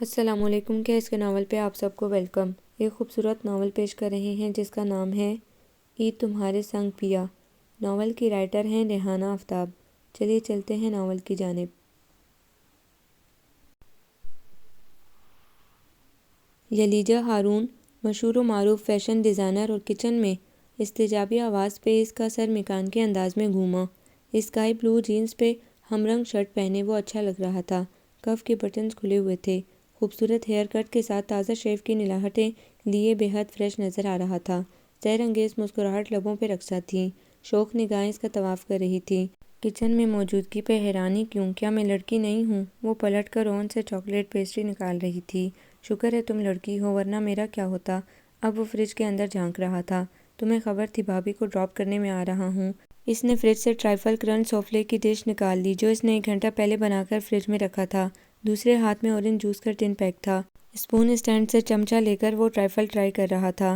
السلام علیکم کے اس کے ناول پہ آپ سب کو ویلکم۔ ایک خوبصورت ناول پیش کر رہے ہیں جس کا نام ہے عید تمہارے سنگ پیا۔ ناول کی رائٹر ہیں ریحانہ آفتاب۔ چلیے چلتے ہیں ناول کی جانب۔ یلیجا ہارون مشہور و معروف فیشن ڈیزائنر اور کچن میں استجابی آواز پہ اس کا سر مکان کے انداز میں گھوما۔ اسکائی بلو جینز پہ ہم رنگ شرٹ پہنے وہ اچھا لگ رہا تھا۔ کف کے بٹنز کھلے ہوئے تھے۔ خوبصورت ہیئر کٹ کے ساتھ تازہ شیو کی نلاہٹیں لیے بے حد فریش نظر آ رہا تھا۔ زہر انگیز مسکراہٹ لبوں پہ رقصہ تھی۔ شوق نگاہیں اس کا طواف کر رہی تھی۔ کچن میں موجودگی پہ حیرانی کیوں؟ کیا میں لڑکی نہیں ہوں؟ وہ پلٹ کر اوون سے چاکلیٹ پیسٹری نکال رہی تھی۔ شکر ہے تم لڑکی ہو ورنہ میرا کیا ہوتا؟ اب وہ فریج کے اندر جھانک رہا تھا۔ تمہیں خبر تھی بھابھی کو ڈراپ کرنے میں آ رہا ہوں۔ اس نے فریج سے ٹرائفل کرنچ سوفلے کی ڈش نکال لی جو اس نے 1 گھنٹہ پہلے بنا کر فریج میں رکھا تھا۔ دوسرے ہاتھ میں اورنج جوس کا ٹن پیک تھا۔ اسپون اسٹینڈ سے چمچہ لے کر وہ ٹرائفل ٹرائی کر رہا تھا۔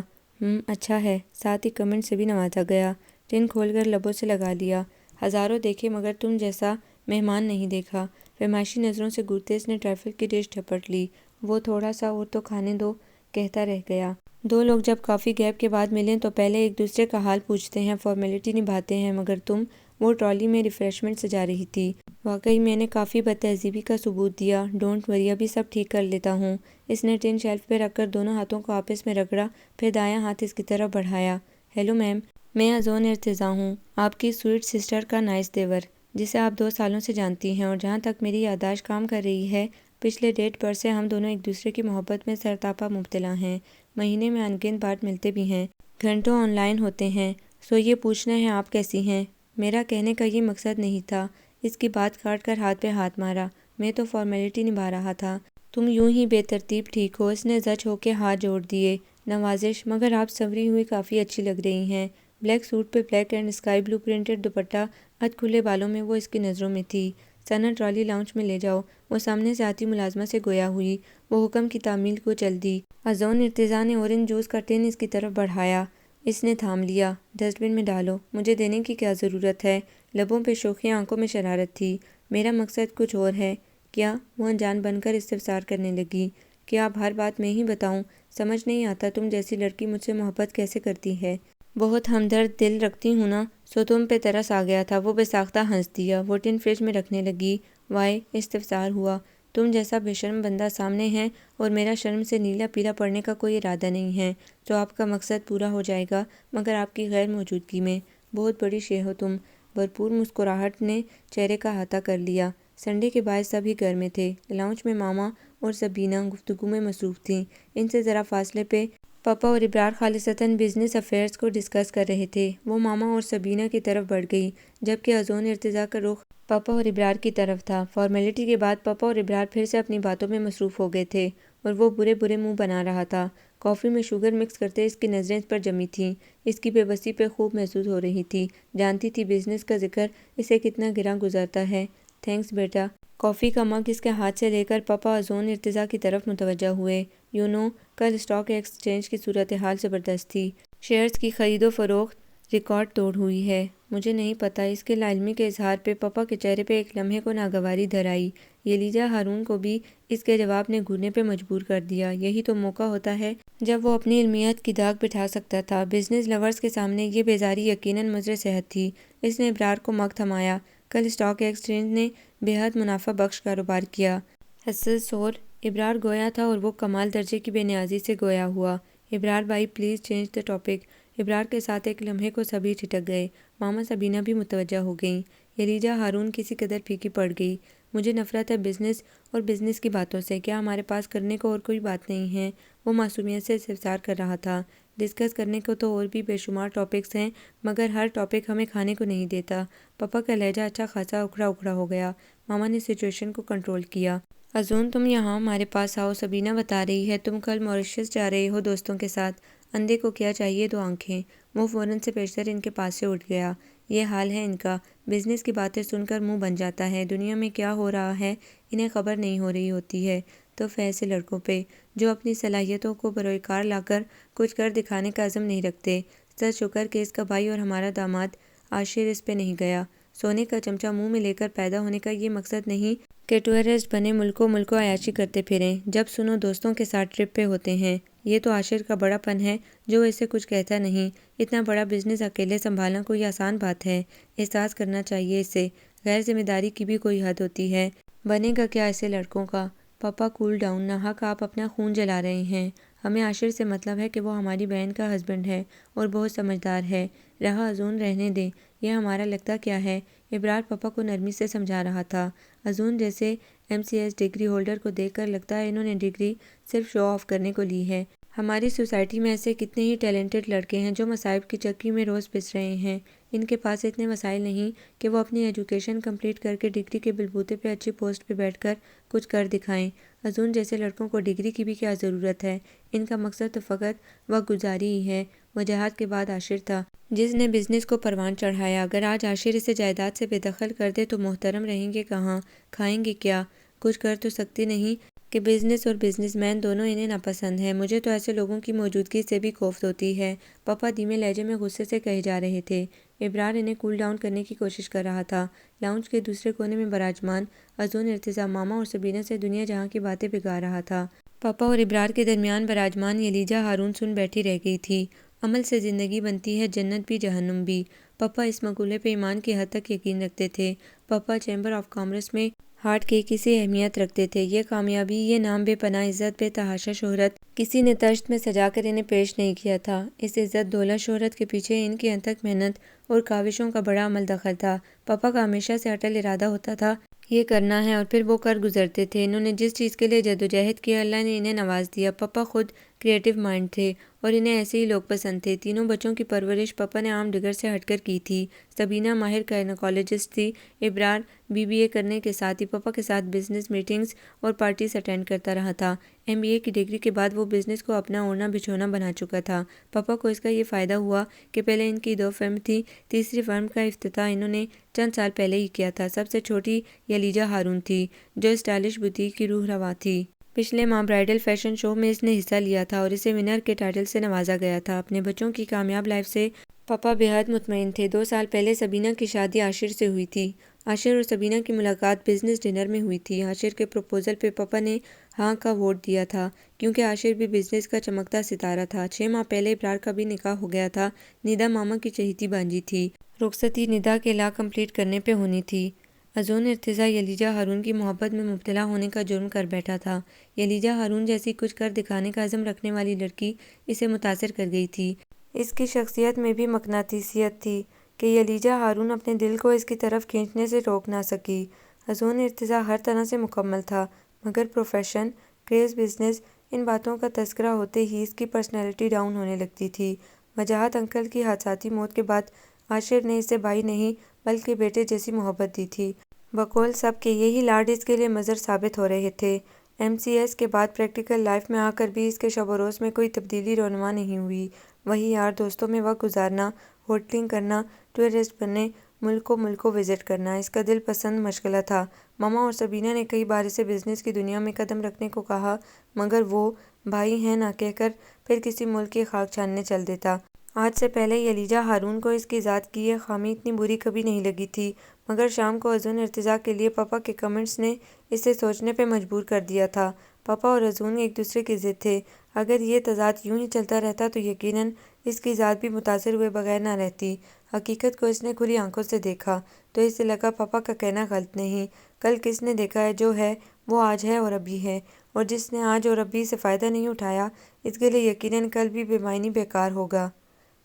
اچھا ہے۔ ساتھ ہی کمنٹ سے بھی نوازا گیا۔ ٹن کھول کر لبوں سے لگا لیا۔ ہزاروں دیکھے مگر تم جیسا مہمان نہیں دیکھا۔ فرمائشی نظروں سے گورتے اس نے ٹرائفل کی ڈش جھپٹ لی۔ وہ تھوڑا سا اور تو کھانے دو کہتا رہ گیا۔ دو لوگ جب کافی گیپ کے بعد ملیں تو پہلے ایک دوسرے کا حال پوچھتے ہیں، فارمیلٹی نبھاتے ہیں، مگر تم… وہ ٹرالی میں ریفریشمنٹ سجا رہی تھی۔ واقعی میں نے کافی بدتہذیبی کا ثبوت دیا۔ ڈونٹ وری، ابھی سب ٹھیک کر لیتا ہوں۔ اس نے ٹن شیلف پہ رکھ کر دونوں ہاتھوں کو آپس میں رگڑا، پھر دایاں ہاتھ اس کی طرف بڑھایا۔ ہیلو میم، میں ازون ارتضیٰ ہوں، آپ کی سویٹ سسٹر کا نائس دیور، جسے آپ 2 سالوں سے جانتی ہیں، اور جہاں تک میری یادداشت کام کر رہی ہے پچھلے 1.5 برس سے ہم دونوں ایک دوسرے کی محبت میں سرتاپا مبتلا ہیں۔ مہینے میں ان گنت بار ملتے بھی ہیں، گھنٹوں آن لائن ہوتے ہیں۔ سو یہ پوچھنا ہے آپ کیسی ہیں؟ میرا کہنے کا یہ مقصد نہیں تھا۔ اس کی بات کاٹ کر ہاتھ پہ ہاتھ مارا۔ میں تو فارمیلٹی نبھا رہا تھا۔ تم یوں ہی بے ترتیب ٹھیک ہو؟ اس نے زچ ہو کے ہاتھ جوڑ دیے۔ نوازش، مگر آپ سنوری ہوئی کافی اچھی لگ رہی ہیں۔ بلیک سوٹ پہ black and sky blue printed dupatta, ادھ کھلے بالوں میں وہ اس کی نظروں میں تھی۔ ثنا ٹرالی لاؤنج میں لے جاؤ، وہ سامنے سے آتی ملازمہ سے گویا ہوئی۔ وہ حکم کی تعمیل کو چل دی۔ ازون ارتضیٰ نے اورنج جوس کا ٹن اس کی طرف بڑھایا۔ اس نے تھام لیا۔ ڈسٹ بن میں ڈالو، مجھے دینے کی کیا ضرورت ہے؟ لبوں پہ شوخی، آنکھوں میں شرارت تھی۔ میرا مقصد کچھ اور ہے۔ کیا؟ وہ انجان بن کر استفسار کرنے لگی۔ کیا اب ہر بات میں ہی بتاؤں؟ سمجھ نہیں آتا تم جیسی لڑکی مجھ سے محبت کیسے کرتی ہے۔ بہت ہمدرد دل رکھتی ہوں نا، سو تم پہ ترس آ گیا تھا۔ وہ بے ساختہ ہنس دیا۔ وہ ٹن فریج میں رکھنے لگی۔ وائے؟ استفسار ہوا۔ تم جیسا بے شرم بندہ سامنے ہے اور میرا شرم سے نیلا پیلا پڑنے کا کوئی ارادہ نہیں ہے، تو آپ کا مقصد پورا ہو جائے گا مگر آپ کی غیر موجودگی میں۔ بہت بڑی شے ہو تم۔ بھرپور مسکراہٹ نے چہرے کا احاطہ کر لیا۔ سنڈے کے باعث سب ہی گھر میں تھے۔ لاؤنج میں ماما اور سبینہ گفتگو میں مصروف تھیں۔ ان سے ذرا فاصلے پہ پاپا اور ابرار خالصتاً بزنس افیئرز کو ڈسکس کر رہے تھے۔ وہ ماما اور سبینہ کی طرف بڑھ گئی، جبکہ ازون ارتضیٰ کا رخ پاپا اور ابرار کی طرف تھا۔ فارمیلٹی کے بعد پاپا اور ابرار پھر سے اپنی باتوں میں مصروف ہو گئے تھے اور وہ برے برے منہ بنا رہا تھا۔ کافی میں شوگر مکس کرتے اس کی نظریں اس پر جمی تھیں۔ اس کی بے بسی پہ خوب محسوس ہو رہی تھی۔ جانتی تھی بزنس کا ذکر اسے کتنا گراں گزرتا ہے۔ تھینکس بیٹا۔ کافی کا مگ اس کے ہاتھ سے لے کر پاپا ازون ارتضیٰ کی طرف متوجہ ہوئے۔ یو نو، کل اسٹاک ایکسچینج کی صورتحال زبردست تھی۔ شیئرز کی خرید و فروخت ریکارڈ توڑ ہوئی ہے۔ مجھے نہیں پتا۔ اس کے لا علمی کے اظہار پہ پاپا کے چہرے پہ ایک لمحے کو ناگواری دھر آئی۔ یلیجا ہارون کو بھی اس کے جواب نے گھورنے پہ مجبور کر دیا۔ یہی تو موقع ہوتا ہے جب وہ اپنی علمیت کی داغ بٹھا سکتا تھا۔ بزنس لورز کے سامنے یہ بیزاری یقیناً مضر صحت تھی۔ اس نے ابرار کو مگ تھمایا۔ کل اسٹاک ایکسچینج نے بے حد منافع بخش کاروبار کیا۔ حسد سور ابرار گویا تھا اور وہ کمال درجے کی بے نیازی سے گویا ہوا۔ ابرار بھائی پلیز چینج دا ٹاپک۔ ابرار کے ساتھ ایک لمحے کو سبھی ٹھٹک گئے۔ ماما سبینہ بھی متوجہ ہو گئیں۔ یلیجا ہارون کسی قدر پھیکی پڑ گئی۔ مجھے نفرت ہے بزنس اور بزنس کی باتوں سے۔ کیا ہمارے پاس کرنے کو اور کوئی بات نہیں ہے؟ وہ معصومیت سے استفسار کر رہا تھا۔ ڈسکس کرنے کو تو اور بھی بے شمار ٹاپکس ہیں مگر ہر ٹاپک ہمیں کھانے کو نہیں دیتا۔ پاپا کا لہجہ اچھا خاصا اکھڑا اکھڑا ہو گیا۔ ماما نے سچویشن کو کنٹرول کیا۔ ازون تم یہاں ہمارے پاس آؤ، سبینہ بتا رہی ہے تم کل ماریشس جا رہے ہو دوستوں کے ساتھ۔ اندھے کو کیا چاہیے 2 آنکھیں۔ وہ فوراً سے پیشتر ان کے پاس سے اٹھ گیا۔ یہ حال ہے ان کا، بزنس کی باتیں سن کر منہ بن جاتا ہے۔ دنیا میں کیا ہو رہا ہے انہیں خبر نہیں ہو رہی ہوتی ہے۔ تو ایسے لڑکوں پہ جو اپنی صلاحیتوں کو بروئے کار لا کر کچھ کر دکھانے کا عزم نہیں رکھتے۔ سچ شکر کہ اس کا بھائی اور ہمارا داماد عاشر اس پہ نہیں گیا۔ سونے کا چمچہ منہ میں لے کر پیدا ہونے کا یہ مقصد نہیں کہ ٹورسٹ بنے ملکوں ملکوں عیاشی کرتے پھریں، جب سنو دوستوں کے ساتھ ٹرپ پہ ہوتے ہیں۔ یہ تو عاشر کا بڑا پن ہے جو اسے کچھ کہتا نہیں۔ اتنا بڑا بزنس اکیلے سنبھالنا کوئی آسان بات ہے۔ احساس کرنا چاہیے اسے، غیر ذمہ داری کی بھی کوئی حد ہوتی ہے۔ بنے گا کیا اسے لڑکوں کا؟ پاپا کول ڈاؤن، ناحق آپ اپنا خون جلا رہے ہیں۔ ہمیں عاشر سے مطلب ہے کہ وہ ہماری بہن کا ہسبینڈ ہے اور بہت سمجھدار ہے۔ رہا اذون، رہنے دیں، یہ ہمارا لگتا کیا ہے؟ ابرار پاپا کو نرمی سے سمجھا رہا تھا۔ اذون جیسے MCS ڈگری ہولڈر کو دیکھ کر لگتا ہے انہوں نے ڈگری صرف شو آف کرنے کو لی ہے۔ ہماری سوسائٹی میں ایسے کتنے ہی ٹیلنٹڈ لڑکے ہیں جو مصائب کی چکی میں روز پس رہے ہیں۔ ان کے پاس اتنے وسائل نہیں کہ وہ اپنی ایجوکیشن کمپلیٹ کر کے ڈگری کے بلبوتے پہ اچھی پوسٹ پہ بیٹھ کر کچھ کر دکھائیں۔ اذون جیسے لڑکوں کو ڈگری کی بھی کیا ضرورت ہے؟ ان کا مقصد تو فقط وقت گزاری ہی ہے۔ وجاہت کے بعد عاشر تھا جس نے بزنس کو پروان چڑھایا۔ اگر آج عاشر اسے جائیداد سے بے دخل کر دے تو محترم رہیں گے کہاں؟ کھائیں گے کیا؟ کچھ کر تو سکتے نہیں کہ بزنس اور بزنس مین دونوں انہیں ناپسند ہیں۔ مجھے تو ایسے لوگوں کی موجودگی سے بھی خوف ہوتی ہے، پاپا دھیمے لہجے میں غصے سے کہے جا رہے تھے۔ ابرار انہیں کول ڈاؤن کرنے کی کوشش کر رہا تھا۔ لاؤنج کے دوسرے کونے میں براجمان اذون ارتضیٰ ماما اور سبینہ سے دنیا جہاں کی باتیں بگاڑ رہا تھا۔ پاپا اور ابرار کے درمیان براجمان یلیجا ہارون سن بیٹھی رہ گئی تھی۔ عمل سے زندگی بنتی ہے، جنت بھی جہنم بھی۔ پاپا اس مقولے پہ ایمان کی حد تک یقین رکھتے تھے۔ پاپا چیمبر آف کامرس میں ہارٹ کی کسی اہمیت رکھتے تھے۔ یہ کامیابی، یہ نام، بے پناہ عزت، بے تحاشا شہرت کسی نے طشت میں سجا کر انہیں پیش نہیں کیا تھا۔ اس عزت، دولت، شہرت کے پیچھے ان کی انتھک محنت اور کاوشوں کا بڑا عمل دخل تھا۔ پاپا کا ہمیشہ سے اٹل ارادہ ہوتا تھا یہ کرنا ہے اور پھر وہ کر گزرتے تھے۔ انہوں نے جس چیز کے لیے جدوجہد کی اللہ نے انہیں نواز دیا۔ پاپا خود کریٹو مائنڈ تھے اور انہیں ایسے ہی لوگ پسند تھے۔ تینوں بچوں کی پرورش پاپا نے عام ڈگر سے ہٹ کر کی تھی۔ سبینہ ماہر گائنیکالوجسٹ تھی۔ ابرار BBA کرنے کے ساتھ ہی پاپا کے ساتھ بزنس میٹنگز اور پارٹیز اٹینڈ کرتا رہا تھا۔ MBA کی ڈگری کے بعد وہ بزنس کو اپنا اوڑھنا بچھونا بنا چکا تھا۔ پاپا کو اس کا یہ فائدہ ہوا کہ پہلے ان کی 2 فرم تھی، تیسری فرم کا افتتاح انہوں نے چند سال پہلے ہی کیا تھا۔ سب سے چھوٹی یلیجا ہارون تھی جو اسٹائلش بوتیک کی روح رواں تھی۔ پچھلے ماہ برائڈل فیشن شو میں اس نے حصہ لیا تھا اور اسے ونر کے ٹائٹل سے نوازا گیا تھا۔ اپنے بچوں کی کامیاب لائف سے پاپا بے حد مطمئن تھے۔ 2 سال پہلے سبینہ کی شادی عاشر سے ہوئی تھی۔ عاشر اور سبینہ کی ملاقات بزنس ڈنر میں ہوئی تھی۔ عاشر کے پروپوزل پہ پاپا نے ہاں کا ووٹ دیا تھا کیونکہ عاشر بھی بزنس کا چمکتا ستارہ تھا۔ 6 ماہ پہلے ابرار کا بھی نکاح ہو گیا تھا۔ ندا ماما کی چہیتی بانجی تھی۔ رخصتی ندا کے لا کمپلیٹ کرنے پہ ہونی تھی۔ اذون ارتضیٰ یلیجا ہارون کی محبت میں مبتلا ہونے کا جرم کر بیٹھا تھا۔ یلیجا ہارون جیسی کچھ کر دکھانے کا عزم رکھنے والی لڑکی اسے متاثر کر گئی تھی۔ اس کی شخصیت میں بھی مقناطیسیت تھی کہ یلیجا ہارون اپنے دل کو اس کی طرف کھینچنے سے روک نہ سکی۔ اذون ارتضیٰ ہر طرح سے مکمل تھا مگر پروفیشن، کریز، بزنس، ان باتوں کا تذکرہ ہوتے ہی اس کی پرسنالٹی ڈاؤن ہونے لگتی تھی۔ وجاہت انکل کی حادثاتی موت کے بعد عاشر نے اسے بھائی نہیں بلکہ بیٹے جیسی محبت دی تھی۔ بقول سب کے یہی لاڈ اس کے لیے مضر ثابت ہو رہے تھے۔ MCS کے بعد پریکٹیکل لائف میں آ کر بھی اس کے شب و روز میں کوئی تبدیلی رونما نہیں ہوئی۔ وہی یار دوستوں میں وقت گزارنا، ہوٹلنگ کرنا، ٹورسٹ بننے، ملکوں ملکوں وزٹ کرنا اس کا دل پسند مشغلہ تھا۔ ماما اور سبینہ نے کئی بار اسے بزنس کی دنیا میں قدم رکھنے کو کہا مگر وہ بھائی ہیں نہ کہہ کر پھر کسی ملک کی خاک چھاننے چل دیتا۔ آج سے پہلے یلیجا ہارون کو اس کی ذات کی یہ خامی اتنی بری کبھی نہیں لگی تھی مگر شام کو اذون ارتضیٰ کے لیے پاپا کے کمنٹس نے اسے سوچنے پہ مجبور کر دیا تھا۔ پاپا اور اذون ایک دوسرے کے ضد تھے۔ اگر یہ تضاد یوں ہی چلتا رہتا تو یقیناً اس کی ذات بھی متاثر ہوئے بغیر نہ رہتی۔ حقیقت کو اس نے کھلی آنکھوں سے دیکھا تو اسے لگا پاپا کا کہنا غلط نہیں۔ کل کس نے دیکھا ہے جو ہے وہ آج ہے اور ابھی ہے، اور جس نے آج اور ابھی سے فائدہ نہیں اٹھایا اس کے لیے یقیناً کل بھی بے معنی بیکار ہوگا۔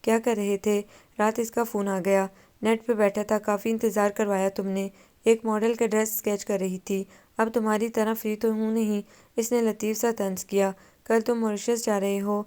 کیا کر رہے تھے؟ رات اس کا فون آ گیا۔ نیٹ پہ بیٹھا تھا، کافی انتظار کروایا تم نے۔ ایک ماڈل کا ڈریس اسکیچ کر رہی تھی۔ اب تمہاری طرح فری تو ہوں نہیں، اس نے لطیف سا طنز کیا۔ کل تم ماریشس جا رہے ہو؟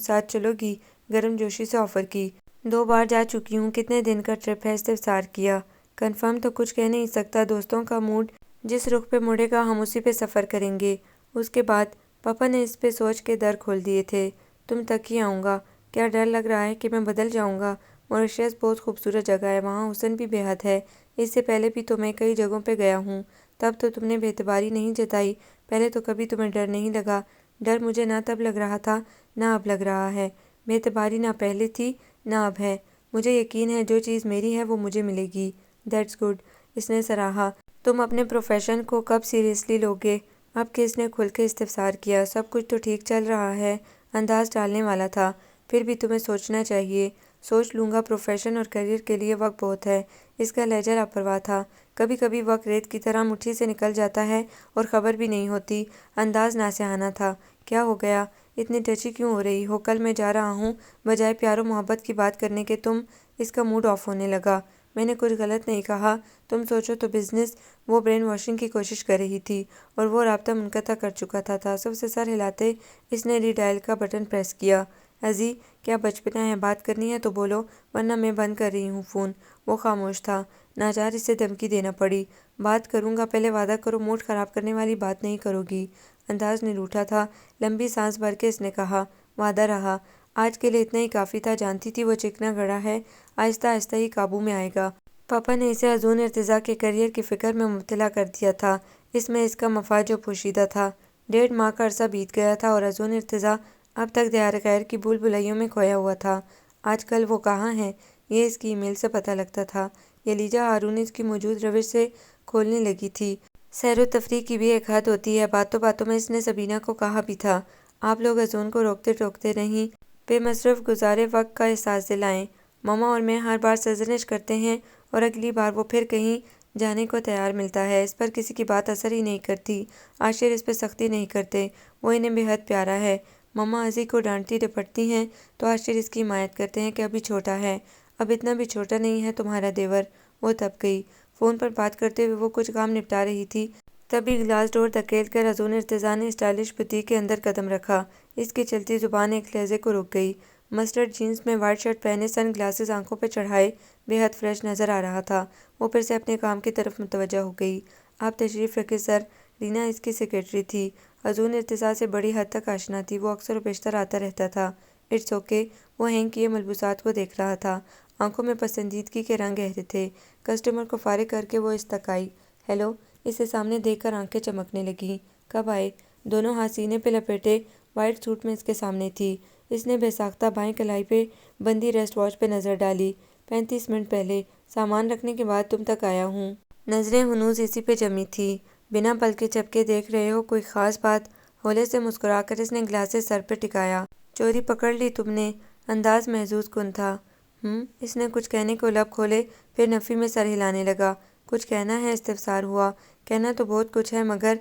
ساتھ چلو گی؟ گرم جوشی سے آفر کی۔ 2 بار جا چکی ہوں، کتنے دن کا ٹرپ ہے؟ استفسار کیا۔ کنفرم تو کچھ کہہ نہیں سکتا، دوستوں کا موڈ جس رخ پہ مڑے گا ہم اسی پہ سفر کریں گے۔ اس کے بعد پاپا نے اس پہ سوچ کے در کھول دیے تھے۔ تم تک ہی آؤں گا۔ کیا ڈر لگ رہا ہے کہ میں بدل جاؤں گا؟ ماریشس بہت خوبصورت جگہ ہے، وہاں حسن بھی بے حد ہے۔ اس سے پہلے بھی تو میں کئی جگہوں پہ گیا ہوں، تب تو تم نے بے اعتباری نہیں جتائی۔ پہلے تو کبھی تمہیں ڈر نہیں لگا؟ ڈر مجھے نہ تب لگ رہا تھا نہ اب لگ رہا ہے۔ بے اعتباری نہ پہلے تھی نہ اب ہے۔ مجھے یقین ہے جو چیز میری ہے وہ مجھے ملے گی۔ دیٹس گڈ، اس نے سراہا۔ تم اپنے پروفیشن کو کب سیریسلی لوگے؟ اب کس نے کھل کے استفسار کیا۔ سب کچھ تو ٹھیک چل رہا ہے، انداز ڈالنے والا تھا۔ پھر بھی تمہیں سوچنا چاہیے۔ سوچ لوں گا، پروفیشن اور کیریئر کے لیے وقت بہت ہے۔ اس کا لہجہ لاپرواہ تھا۔ کبھی کبھی وقت ریت کی طرح مٹھی سے نکل جاتا ہے اور خبر بھی نہیں ہوتی۔ انداز ناصحانہ تھا۔ کیا ہو گیا؟ اتنی ٹچی کیوں ہو رہی ہو؟ کل میں جا رہا ہوں، بجائے پیار و محبت کی بات کرنے کے تم۔ اس کا موڈ آف ہونے لگا۔ میں نے کچھ غلط نہیں کہا۔ تم سوچو تو بزنس۔ وہ برین واشنگ کی کوشش کر رہی تھی اور وہ رابطہ منقطع کر چکا تھا۔ تعصب سے سر ہلاتے اس نے ری ڈائل کا بٹن پریس کیا۔ ازی، کیا بچپنا ہے؟ بات کرنی ہے تو بولو، ورنہ میں بند کر رہی ہوں فون۔ وہ خاموش تھا۔ ناچار اسے دھمکی دینا پڑی۔ بات کروں گا، پہلے وعدہ کرو موڈ خراب کرنے والی بات نہیں کرو گی۔ انداز نے روٹھا تھا۔ لمبی سانس بھر کے اس نے کہا، وعدہ رہا۔ آج کے لیے اتنا ہی کافی تھا۔ جانتی تھی وہ چکنا گڑھا ہے، آہستہ آہستہ ہی قابو میں آئے گا۔ پاپا نے اسے اذون ارتضیٰ کے کیریئر کی فکر میں مبتلا کر دیا تھا۔ اس میں اس کا مفاد جو پوشیدہ تھا۔ 1.5 ماہ کا عرصہ بیت گیا تھا اور اذون ارتضیٰ اب تک دیار غیر کی بھول بھلائیوں میں کھویا ہوا تھا۔ آج کل وہ کہاں ہے، یہ اس کی ای میل سے پتہ لگتا تھا۔ یلیجا ہارون اس کی موجود روش سے کھولنے لگی تھی۔ سیر و تفریح کی بھی ایک حد ہوتی ہے۔ باتوں باتوں میں اس نے سبینہ کو کہا بھی تھا، آپ لوگ اذون کو روکتے ٹوکتے نہیں، بے مصرف گزارے وقت کا احساس دلائیں۔ ماما اور میں ہر بار سرزنش کرتے ہیں اور اگلی بار وہ پھر کہیں جانے کو تیار ملتا ہے۔ اس پر کسی کی بات اثر ہی نہیں کرتی۔ عاشر اس پہ سختی نہیں کرتے، وہ انہیں بے حد پیارا ہے۔ ماما ازی کو ڈانٹتی ڈپٹتی ہیں تو عاشر اس کی حمایت کرتے ہیں کہ ابھی چھوٹا ہے۔ اب اتنا بھی چھوٹا نہیں ہے تمہارا دیور۔ وہ دب گئی۔ فون پر بات کرتے ہوئے وہ کچھ کام نپٹا رہی تھی، تبھی گلاس ڈور دھکیل کر اذون ارتضیٰ نے اسٹائلش بوتیک کے اندر قدم رکھا۔ اس کی چلتی زبان ایک لہجے کو رک گئی۔ مسٹرڈ جینس میں وائٹ شرٹ پہنے، سن گلاسز آنکھوں پہ چڑھائے، بے حد فریش نظر آ رہا تھا۔ وہ پھر سے اپنے کام کی طرف متوجہ ہو گئی۔ آپ تشریف رکھیں سر۔ رینا اس کی سیکرٹری تھی۔ اذون ارتضیٰ سے بڑی حد تک آشنا تھی۔ وہ اکثر و بیشتر آتا رہتا تھا۔ It's okay. وہ ہینگ کیے ملبوسات کو دیکھ رہا تھا۔ آنکھوں میں پسندیدگی کے رنگ گہرے تھے۔ کسٹمر کو فارغ کر کے وہ اس تک آئی۔ ہیلو۔ اسے سامنے دیکھ کر آنکھیں چمکنے لگیں۔ کب آئے؟ دونوں ہاتھ سینے پہ لپیٹے وائٹ سوٹ میں اس کے سامنے تھی۔ اس نے بے ساختہ بائیں کلائی پہ بندی ریسٹ واچ پہ نظر ڈالی۔ 35 منٹ پہلے۔ سامان رکھنے کے بعد تم تک آیا ہوں۔ نظریں ہنوز اسی پہ جمی تھی۔ بنا پلکے جھپکے دیکھ رہے ہو کوئی خاص بات؟ ہولے سے مسکرا کر اس نے گلاسز سر پہ ٹکایا۔ چوری پکڑ لی تم نے؟ انداز محظوظ کن تھا۔ اس نے کچھ کہنے کو لب کھولے، پھر نفی میں سر ہلانے لگا۔ کچھ کہنا ہے؟ استفسار ہوا۔ کہنا تو بہت کچھ ہے، مگر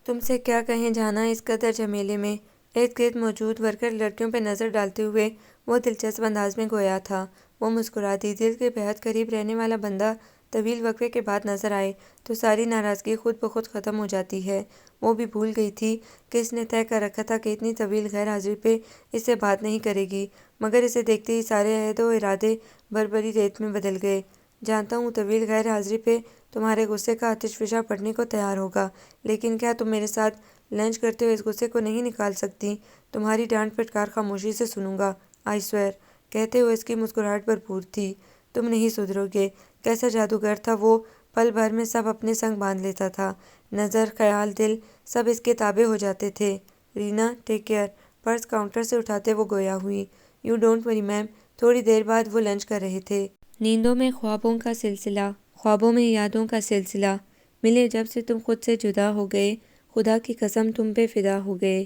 تم سے کیا کہیں جانا اس قدر جھمیلے میں؟ ارد گرد موجود ورکر لڑکیوں پہ نظر ڈالتے ہوئے وہ دلچسپ انداز میں گویا تھا۔ وہ مسکرا دی۔ دل کے بے حد قریب رہنے والا بندہ طویل وقفے کے بعد نظر آئے تو ساری ناراضگی خود بخود ختم ہو جاتی ہے۔ وہ بھی بھول گئی تھی کہ اس نے طے کر رکھا تھا کہ اتنی طویل غیر حاضری پہ اس سے بات نہیں کرے گی، مگر اسے دیکھتے ہی سارے عہد و ارادے بربری ریت میں بدل گئے۔ جانتا ہوں طویل غیر حاضری پہ تمہارے غصے کا آتش فشاں پڑنے کو تیار ہوگا، لیکن کیا تم میرے ساتھ لنچ کرتے ہوئے اس غصے کو نہیں نکال سکتی؟ تمہاری ڈانٹ پھٹکار خاموشی سے سنوں گا، آئی سویئر۔ کہتے ہوئے اس کی مسکراہٹ بھرپور تھی۔ تم نہیں سدھرو گے۔ کیسا جادوگر تھا وہ، پل بھر میں سب اپنے سنگ باندھ لیتا تھا۔ نظر، خیال، دل، سب اس کے تابع ہو جاتے تھے۔ Reena, take care. Purse counter سے اٹھاتے وہ گویا ہوئی۔ یو ڈونٹ وری میم۔ تھوڑی دیر بعد وہ لنچ کر رہے تھے۔ نیندوں میں خوابوں کا سلسلہ، خوابوں میں یادوں کا سلسلہ۔ ملے جب سے تم خود سے جدا ہو گئے، خدا کی قسم تم پہ فدا ہو گئے۔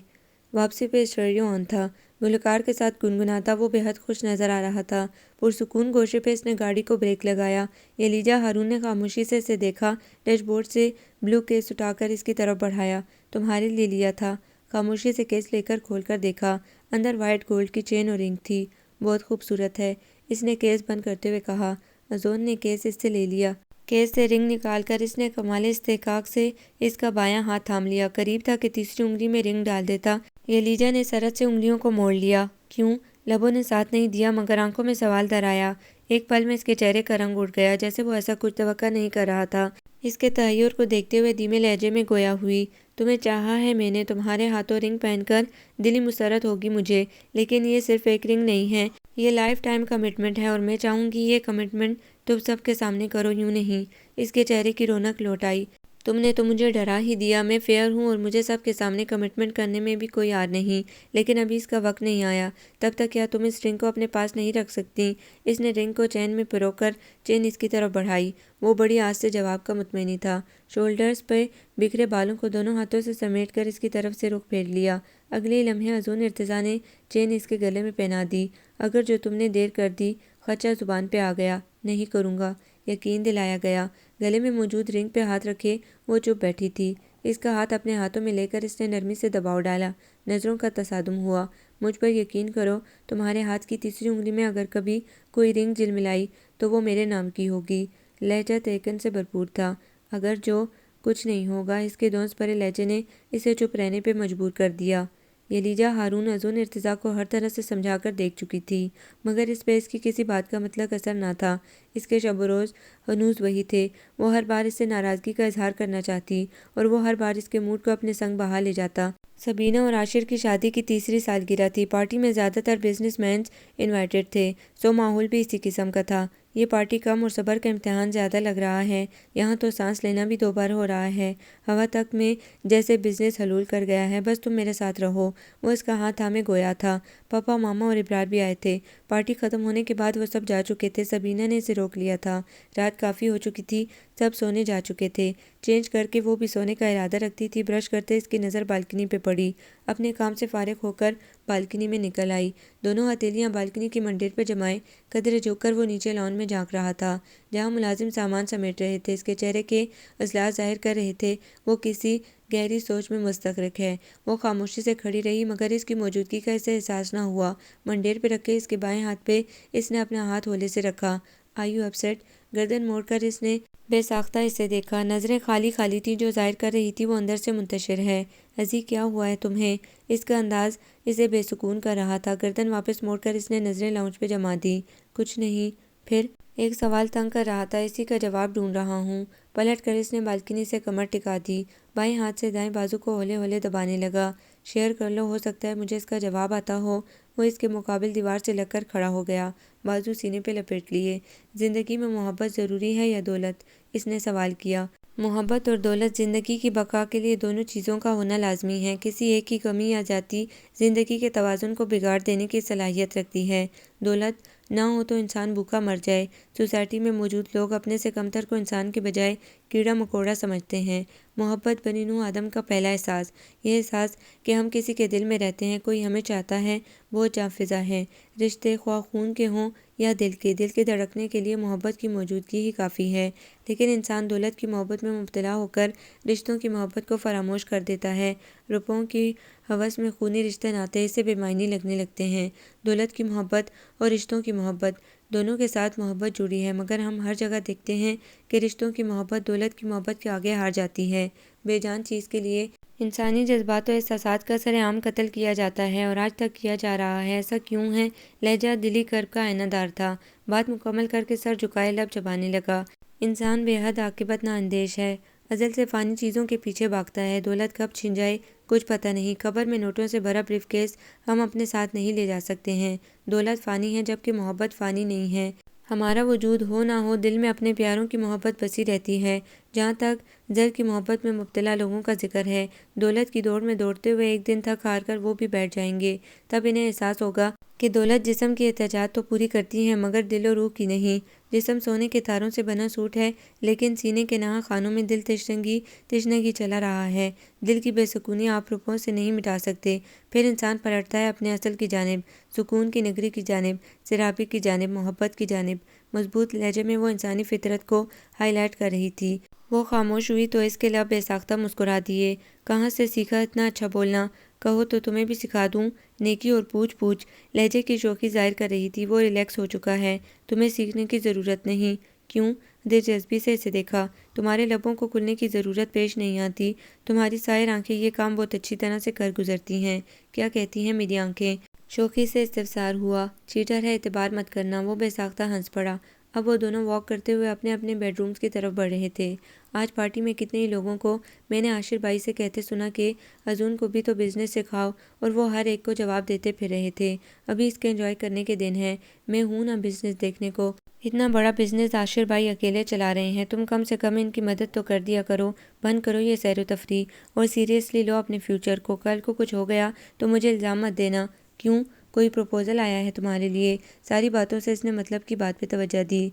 واپسی پہ اسٹیریو آن تھا۔ گلوکار کے ساتھ گنگناتا وہ بے حد خوش نظر آ رہا تھا۔ پرسکون گوشے پہ اس نے گاڑی کو بریک لگایا۔ یلیجا ہارون نے خاموشی سے اسے دیکھا۔ ڈیش بورڈ سے بلو کیس اٹھا کر اس کی طرف بڑھایا۔ تمہارے لیے لیا تھا۔ خاموشی سے کیس لے کر کھول کر دیکھا۔ اندر وائٹ گولڈ کی چین اور رنگ تھی۔ بہت خوبصورت ہے، اس نے کیس بند کرتے ہوئے کہا۔ اذون نے کیس اس سے لے لیا۔ کیس سے رنگ نکال کر اس نے کمال استحقاق سے اس کا بایاں ہاتھ تھام لیا۔ قریب تھا کہ تیسری انگلی میں رنگ ڈال دیتا۔ یلیجا نے سرعت سے انگلیوں کو موڑ لیا۔ کیوں؟ لبوں نے ساتھ نہیں دیا، مگر آنکھوں میں سوال در آیا۔ ایک پل میں اس کے چہرے کا رنگ اڑ گیا، جیسے وہ ایسا کچھ توقع نہیں کر رہا تھا۔ اس کے تحیر کو دیکھتے ہوئے دھیمے لہجے میں گویا ہوئی۔ تمہیں چاہا ہے میں نے، تمہارے ہاتھوں رنگ پہن کر دلی مسرت ہوگی مجھے، لیکن یہ صرف ایک رنگ نہیں ہے، یہ لائف ٹائم کمٹمنٹ ہے، اور میں چاہوں گی یہ کمٹمنٹ تم سب کے سامنے کرو، یوں نہیں۔ اس کے چہرے کی رونق لوٹ آئی۔ تم نے تو مجھے ڈرا ہی دیا۔ میں فیئر ہوں اور مجھے سب کے سامنے کمٹمنٹ کرنے میں بھی کوئی آر نہیں، لیکن ابھی اس کا وقت نہیں آیا۔ تب تک کیا تم اس رنگ کو اپنے پاس نہیں رکھ سکتی؟ اس نے رنگ کو چین میں پرو کر چین اس کی طرف بڑھائی۔ وہ بڑی آس سے جواب کا مطمئنی تھا۔ شولڈرز پہ بکھرے بالوں کو دونوں ہاتھوں سے سمیٹ کر اس کی طرف سے رخ پھیر لیا۔ اگلے لمحے اذن ارتضیٰ نے چین اس کے گلے میں پہنا دی۔ اگر جو تم نے دیر کر دی، خدشہ زبان پہ آ گیا۔ نہیں کروں گا، یقین دلایا گیا۔ گلے میں موجود رنگ پہ ہاتھ رکھے وہ چپ بیٹھی تھی۔ اس کا ہاتھ اپنے ہاتھوں میں لے کر اس نے نرمی سے دباؤ ڈالا۔ نظروں کا تصادم ہوا۔ مجھ پر یقین کرو، تمہارے ہاتھ کی تیسری انگلی میں اگر کبھی کوئی رنگ جھلملائی تو وہ میرے نام کی ہوگی۔ لہجہ تیقن سے بھرپور تھا۔ اگر جو کچھ نہیں ہوگا، اس کے دونس بھرے لہجے نے اسے چپ رہنے پہ مجبور کر دیا۔ یلیجہ ہارون اذن ارتضیٰ کو ہر طرح سے سمجھا کر دیکھ چکی تھی، مگر اس پہ اس کی کسی بات کا مطلق اثر نہ تھا۔ اس کے شب و روز ہنوز وہی تھے۔ وہ ہر بار اس سے ناراضگی کا اظہار کرنا چاہتی اور وہ ہر بار اس کے موڈ کو اپنے سنگ بہا لے جاتا۔ سبینہ اور عاشر کی شادی کی تیسری سالگرہ تھی۔ پارٹی میں زیادہ تر بزنس مینز انوائٹڈ تھے، سو ماحول بھی اسی قسم کا تھا۔ یہ پارٹی کم اور صبر کا امتحان زیادہ لگ رہا ہے۔ یہاں تو سانس لینا بھی دو بار ہو رہا ہے۔ ہوا تک میں جیسے بزنس حلول کر گیا ہے، بس تم میرے ساتھ رہو۔ وہ اس کا ہاتھ تھامے گویا تھا۔ پاپا، ماما اور ابرار بھی آئے تھے۔ پارٹی ختم ہونے کے بعد وہ سب جا چکے تھے۔ سبینہ نے اسے روک لیا تھا۔ رات کافی ہو چکی تھی، سب سونے جا چکے تھے۔ چینج کر کے وہ بھی سونے کا ارادہ رکھتی تھی۔ برش کرتے اس کی نظر بالکنی پہ پڑی۔ اپنے کام سے فارغ ہو کر بالکنی میں نکل آئی۔ دونوں ہتھیلیاں بالکنی کی منڈیر پہ جمائے قدرے جھک کر وہ نیچے لان میں جھانک رہا تھا، جہاں ملازم سامان سمیٹ رہے تھے۔ اس کے چہرے کے اضلاع ظاہر کر رہے تھے وہ کسی گہری سوچ میں مستغرق ہے۔ وہ خاموشی سے کھڑی رہی، مگر اس کی موجودگی کا اسے احساس نہ ہوا۔ منڈیر پہ رکھے اس کے بائیں ہاتھ پہ اس نے اپنا ہاتھ ہولے سے رکھا۔ Are you upset? گردن موڑ کر اس نے بے ساختہ اسے دیکھا۔ نظریں خالی خالی تھیں، جو ظاہر کر رہی تھی وہ اندر سے منتشر ہے۔ ازی، کیا ہوا ہے تمہیں؟ اس کا انداز اسے بے سکون کر رہا تھا۔ گردن واپس موڑ کر اس نے نظریں لاؤنج پہ جما دیں۔ کچھ نہیں۔ پھر ایک سوال تنگ کر رہا تھا، اسی کا جواب ڈھونڈ رہا ہوں۔ پلٹ کر اس نے بالکنی سے کمر ٹکا دی۔ بائیں ہاتھ سے دائیں بازو کو ہولے ہولے دبانے لگا۔ شیئر کر لو، ہو سکتا ہے مجھے اس کا جواب آتا ہو۔ وہ اس کے مقابل دیوار سے لگ کر کھڑا ہو گیا، بازو سینے پہ لپیٹ لیے۔ زندگی میں محبت ضروری ہے یا دولت؟ اس نے سوال کیا۔ محبت اور دولت زندگی کی بقا کے لیے دونوں چیزوں کا ہونا لازمی ہے۔ کسی ایک کی کمی یا زیادتی زندگی کے توازن کو بگاڑ دینے کی صلاحیت رکھتی ہے۔ دولت نہ ہو تو انسان بھوکا مر جائے۔ سوسائٹی میں موجود لوگ اپنے سے کمتر کو انسان کے بجائے کیڑا مکوڑا سمجھتے ہیں۔ محبت بنی نوع آدم کا پہلا احساس، یہ احساس کہ ہم کسی کے دل میں رہتے ہیں، کوئی ہمیں چاہتا ہے، بہت جاں فضا ہے۔ رشتے خواہ خون کے ہوں یا دل کے دھڑکنے کے لیے محبت کی موجودگی ہی کافی ہے۔ لیکن انسان دولت کی محبت میں مبتلا ہو کر رشتوں کی محبت کو فراموش کر دیتا ہے۔ روپوں کی ہوس میں خونی رشتے ناتے اسے بے معنی لگنے لگتے ہیں۔ دولت کی محبت اور رشتوں کی محبت، دونوں کے ساتھ محبت جڑی ہے، مگر ہم ہر جگہ دیکھتے ہیں کہ رشتوں کی محبت دولت کی محبت کے آگے ہار جاتی ہے۔ بے جان چیز کے لیے انسانی جذبات و احساسات کا سرِ عام قتل کیا جاتا ہے، اور آج تک کیا جا رہا ہے۔ ایسا کیوں ہے؟ لہجہ دلی کرب کا آئینہ دار تھا۔ بات مکمل کر کے سر جھکائے لب چبانے لگا۔ انسان بے حد عاقبت نا اندیش ہے، ازل سے فانی چیزوں کے پیچھے بھاگتا ہے۔ دولت کب چھن جائے کچھ پتہ نہیں۔ قبر میں نوٹوں سے بھرا بریف کیس ہم اپنے ساتھ نہیں لے جا سکتے ہیں۔ دولت فانی ہے، جبکہ محبت فانی نہیں ہے۔ ہمارا وجود ہو نہ ہو، دل میں اپنے پیاروں کی محبت بسی رہتی ہے۔ جہاں تک زر کی محبت میں مبتلا لوگوں کا ذکر ہے، دولت کی دوڑ میں دوڑتے ہوئے ایک دن تھک ہار کر وہ بھی بیٹھ جائیں گے۔ تب انہیں احساس ہوگا کہ دولت جسم کی احتیاجات تو پوری کرتی ہے، مگر دل و روح کی نہیں۔ جسم سونے کے تاروں سے بنا سوٹ ہے، لیکن سینے کے نہا خانوں میں دل تشنگی چلا رہا ہے۔ دل کی بے سکونی آپ روپوں سے نہیں مٹا سکتے۔ پھر انسان پلٹتا ہے اپنے اصل کی جانب، سکون کی نگری کی جانب، سرابی کی جانب، محبت کی جانب۔ مضبوط لہجے میں وہ انسانی فطرت کو ہائی لائٹ کر رہی تھی۔ وہ خاموش ہوئی تو اس کے لب بے ساختہ مسکرا دیے۔ کہاں سے سیکھا اتنا اچھا بولنا؟ کہو تو تمہیں بھی سکھا دوں۔ نیکی اور پوچھ لہجے کی شوخی ظاہر کر رہی تھی۔ وہ ریلیکس ہو چکا ہے، تمہیں سیکھنے کی ضرورت نہیں۔ کیوں؟ دلچسپی سے اسے دیکھا۔ تمہارے لبوں کو کھلنے کی ضرورت پیش نہیں آتی، تمہاری سائر آنکھیں یہ کام بہت اچھی طرح سے کر گزرتی ہیں۔ کیا کہتی ہیں میری آنکھیں؟ شوخی سے استفسار ہوا۔ چیٹر ہے، اعتبار مت کرنا۔ وہ بے ساختہ ہنس پڑا۔ اب وہ دونوں واک کرتے ہوئے اپنے اپنے بیڈ رومز کی طرف بڑھ رہے تھے۔ آج پارٹی میں کتنے ہی لوگوں کو میں نے عاشر بھائی سے کہتے سنا کہ اذن کو بھی تو بزنس سکھاؤ، اور وہ ہر ایک کو جواب دیتے پھر رہے تھے، ابھی اس کے انجوائے کرنے کے دن ہیں، میں ہوں نا بزنس دیکھنے کو۔ اتنا بڑا بزنس عاشر بھائی اکیلے چلا رہے ہیں، تم کم سے کم ان کی مدد تو کر دیا کرو۔ بند کرو یہ سیر و تفریح اور سیریسلی لو اپنے فیوچر کو۔ کل کو کچھ ہو گیا تو مجھے الزام مت دینا۔ کیوں، کوئی پروپوزل آیا ہے تمہارے لیے؟ ساری باتوں سے اس نے مطلب کی بات پہ توجہ دی۔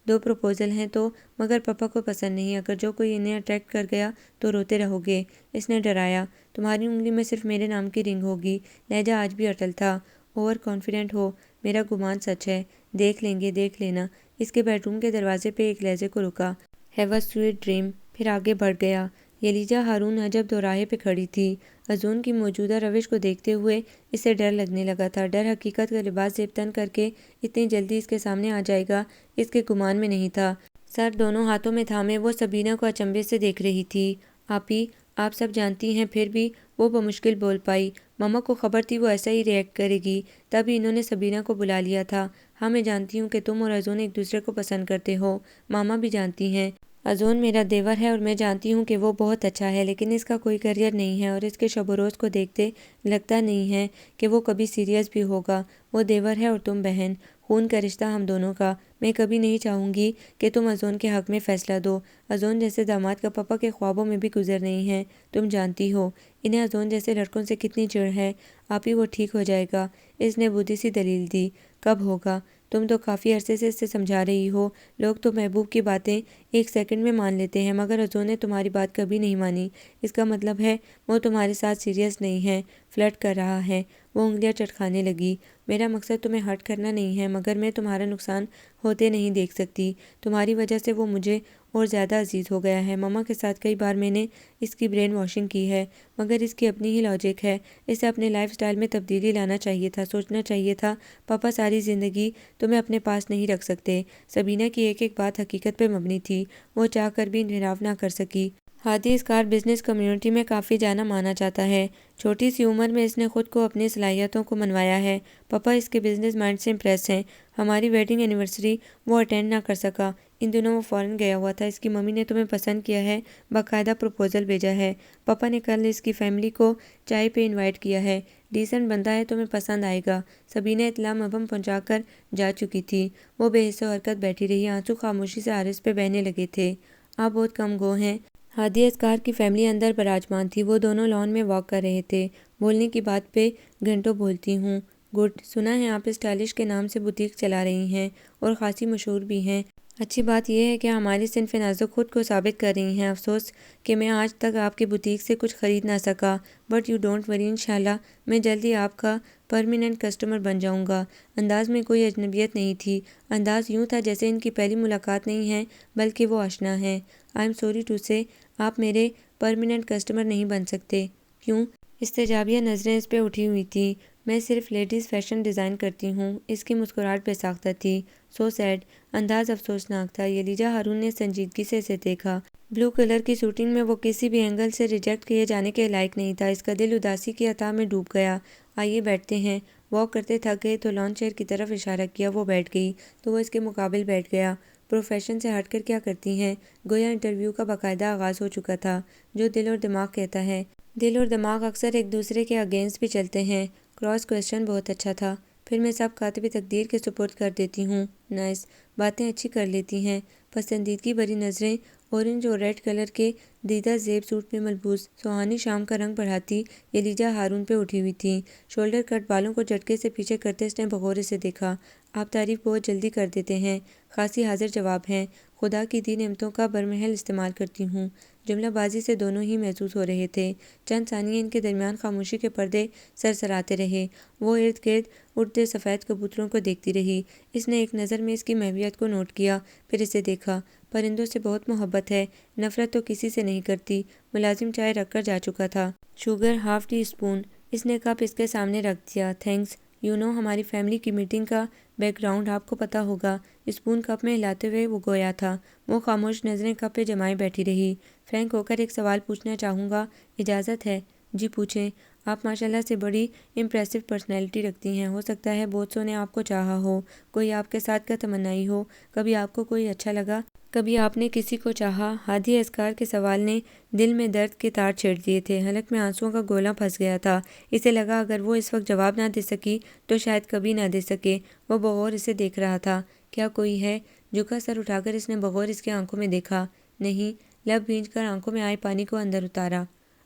2 پروپوزل ہیں تو، مگر پاپا کو پسند نہیں، اگر جو کوئی انہیں اٹریکٹ کر گیا تو روتے رہو گے۔ اس نے ڈرایا۔ تمہاری انگلی میں صرف میرے نام کی رنگ ہوگی۔ لہجہ آج بھی اٹل تھا۔ اوور کانفیڈنٹ ہو، میرا گمان سچ ہے۔ دیکھ لیں گے، دیکھ لینا۔ اس کے بیڈ روم کے دروازے پہ ایک لہجے کو رکا۔ ہیو اے سویٹ ڈریم، پھر آگے بڑھ گیا۔ یلیجا ہارون عجب دوراہے پہ کھڑی تھی۔ ازون کی موجودہ روش کو دیکھتے ہوئے اسے ڈر لگنے لگا تھا۔ ڈر حقیقت کا لباس زیب تن کر کے اتنی جلدی اس کے سامنے آ جائے گا، اس کے گمان میں نہیں تھا۔ سر دونوں ہاتھوں میں تھامے وہ سبینہ کو اچنبھے سے دیکھ رہی تھی۔ آپی، آپ سب جانتی ہیں، پھر بھی وہ بمشکل بول پائی۔ ماما کو خبر تھی وہ ایسا ہی ری ایکٹ کرے گی، تب انہوں نے سبینہ کو بلا لیا تھا۔ ہاں، میں جانتی ہوں کہ تم اور ازون ایک دوسرے کو پسند کرتے ہو، ماما بھی جانتی ہیں۔ ازون میرا دیور ہے اور میں جانتی ہوں کہ وہ بہت اچھا ہے، لیکن اس کا کوئی کیریئر نہیں ہے اور اس کے شب و روز کو دیکھتے لگتا نہیں ہے کہ وہ کبھی سیریس بھی ہوگا۔ وہ دیور ہے اور تم بہن، خون کا رشتہ ہم دونوں کا۔ میں کبھی نہیں چاہوں گی کہ تم ازون کے حق میں فیصلہ دو۔ ازون جیسے داماد کا پاپا کے خوابوں میں بھی گزر نہیں ہے، تم جانتی ہو۔ انہیں ازون جیسے لڑکوں سے کتنی چڑ ہے۔ آپی، وہ ٹھیک ہو جائے گا، اس نے بودھی سی دلیل دی۔ کب ہوگا؟ تم تو کافی عرصے سے اسے سمجھا رہی ہو۔ لوگ تو محبوب کی باتیں 1 سیکنڈ میں مان لیتے ہیں، مگر ازون نے تمہاری بات کبھی نہیں مانی۔ اس کا مطلب ہے وہ تمہارے ساتھ سیریس نہیں ہے، فلرٹ کر رہا ہے۔ وہ انگلیاں چٹکانے لگی۔ میرا مقصد تمہیں ہرٹ کرنا نہیں ہے، مگر میں تمہارا نقصان ہوتے نہیں دیکھ سکتی۔ تمہاری وجہ سے وہ مجھے اور زیادہ عزیز ہو گیا ہے۔ ماما کے ساتھ کئی بار میں نے اس کی برین واشنگ کی ہے، مگر اس کی اپنی ہی لاجک ہے۔ اسے اپنے لائف سٹائل میں تبدیلی لانا چاہیے تھا، سوچنا چاہیے تھا۔ پاپا ساری زندگی تمہیں اپنے پاس نہیں رکھ سکتے۔ سبینہ کی ایک ایک بات حقیقت پہ مبنی تھی، وہ چاہ کر بھی انحراف نہ کر سکی۔ ہادی اس کار بزنس کمیونٹی میں کافی جانا مانا جاتا ہے۔ چھوٹی سی عمر میں اس نے خود کو اپنی صلاحیتوں کو منوایا ہے۔ پاپا اس کے بزنس مائنڈ سے امپریس ہیں۔ ہماری ویڈنگ اینیورسری وہ اٹینڈ نہ کر سکا، ان دنوں وہ فورن گیا ہوا تھا۔ اس کی ممی نے تمہیں پسند کیا ہے، باقاعدہ پروپوزل بھیجا ہے۔ پاپا نے کل اس کی فیملی کو چائے پہ انوائٹ کیا ہے۔ ڈیسنٹ بندہ ہے، تمہیں پسند آئے گا۔ سبینہ اطلاع مبہم پہنچا کر جا چکی تھی۔ وہ بے حس و حرکت بیٹھی رہی، آنسو خاموشی سے عارض پہ بہنے لگے تھے۔ آپ بہت کم گو ہیں۔ ہادی اسکار کی فیملی اندر براجمان تھی، وہ دونوں لان میں واک کر رہے تھے۔ بولنے کی بات پہ گھنٹوں بولتی ہوں۔ گڈ، سنا ہے آپ اسٹائلش کے نام سے بوتیک چلا رہی ہیں اور خاصی مشہور بھی ہیں۔ اچھی بات یہ ہے کہ ہماری صنف نازک خود کو ثابت کر رہی ہیں۔ افسوس کہ میں آج تک آپ کی بوتیک سے کچھ خرید نہ سکا، بٹ یو ڈونٹ وری، انشاءاللہ میں جلدی آپ کا پرمیننٹ کسٹمر بن جاؤں گا۔ انداز میں کوئی اجنبیت نہیں تھی، انداز یوں تھا جیسے ان کی پہلی ملاقات نہیں ہے بلکہ وہ آشنا ہیں۔ آئی ایم سوری ٹو سے، آپ میرے پرمیننٹ کسٹمر نہیں بن سکتے۔ کیوں؟ استجابیہ نظریں اس پہ اٹھی ہوئی تھیں۔ میں صرف لیڈیز فیشن ڈیزائن کرتی ہوں۔ اس کی مسکراہٹ بے ساختہ تھی۔ سو سیڈ، انداز افسوسناک تھا۔ یلیجا ہارون نے سنجیدگی سے اسے دیکھا۔ بلو کلر کی سوٹنگ میں وہ کسی بھی اینگل سے ریجیکٹ کیے جانے کے لائق نہیں تھا۔ اس کا دل اداسی کی عطا میں ڈوب گیا۔ آئیے بیٹھتے ہیں۔ واک کرتے تھک گئے تو لان چیئر کی طرف اشارہ کیا۔ وہ بیٹھ گئی تو وہ اس کے مقابل بیٹھ گیا۔ پروفیشن سے ہٹ کر کیا کرتی ہیں؟ گویا انٹرویو کا باقاعدہ آغاز ہو چکا تھا۔ جو دل اور دماغ کہتا ہے۔ دل اور دماغ اکثر ایک دوسرے کے اگینسٹ بھی چلتے ہیں۔ کراس کوئسچن بہت اچھا تھا۔ پھر میں سب کاتب تقدیر کے سپرد کر دیتی ہوں۔ نائس، باتیں اچھی کر لیتی ہیں۔ پسندیدگی بھری نظریں اورنج اور ریڈ کلر کے دیدہ زیب سوٹ میں ملبوس سہانی شام کا رنگ بڑھاتی یلیجا ہارون پہ اٹھی ہوئی تھیں۔ شولڈر کٹ بالوں کو جھٹکے سے پیچھے کرتے اس نے بغور سے دیکھا۔ آپ تعریف بہت جلدی کر دیتے ہیں، خاصی حاضر جواب ہیں۔ خدا کی دی نعمتوں کا برمحل استعمال کرتی ہوں۔ جملہ بازی سے دونوں ہی محظوظ ہو رہے تھے۔ چند ثانیے ان کے درمیان خاموشی کے پردے سرسراتے رہے۔ وہ ارد گرد اڑتے سفید کبوتروں کو دیکھتی رہی۔ اس نے ایک نظر میں اس کی محویت کو نوٹ کیا، پھر اسے دیکھا۔ پرندوں سے بہت محبت ہے، نفرت تو کسی سے نہیں کرتی۔ ملازم چائے رکھ کر جا چکا تھا۔ Sugar half teaspoon. اس نے کپ اس کے سامنے رکھ دیا۔ تھینکس۔ یو نو، ہماری فیملی کی میٹنگ کا بیک گراؤنڈ آپ کو پتہ ہوگا۔ اسپون کپ میں ہلاتے ہوئے وہ گویا تھا۔ وہ خاموش نظریں کپ پہ جمائے بیٹھی رہی۔ فرینک ہو کر ایک سوال پوچھنا چاہوں گا، اجازت ہے؟ جی پوچھیں۔ آپ ماشاءاللہ سے بڑی امپریسو پرسنالٹی رکھتی ہیں۔ ہو سکتا ہے بہت سو نے آپ کو چاہا ہو، کوئی آپ کے ساتھ کا تمنائی ہو، کبھی آپ کو کوئی اچھا لگا؟ کبھی آپ نے کسی کو چاہا؟ ہادی اسکار کے سوال نے دل میں درد کے تار چھیڑ دیے تھے۔ حلق میں آنسوؤں کا گولہ پھنس گیا تھا۔ اسے لگا اگر وہ اس وقت جواب نہ دے سکی تو شاید کبھی نہ دے سکے۔ وہ بغور اسے دیکھ رہا تھا۔ کیا کوئی ہے؟ جھکا سر اٹھا کر اس نے بغور اس کے آنکھوں میں دیکھا۔ نہیں۔ لب بھینچ کر آنکھوں میں آئے پانی کو اندر اتارا۔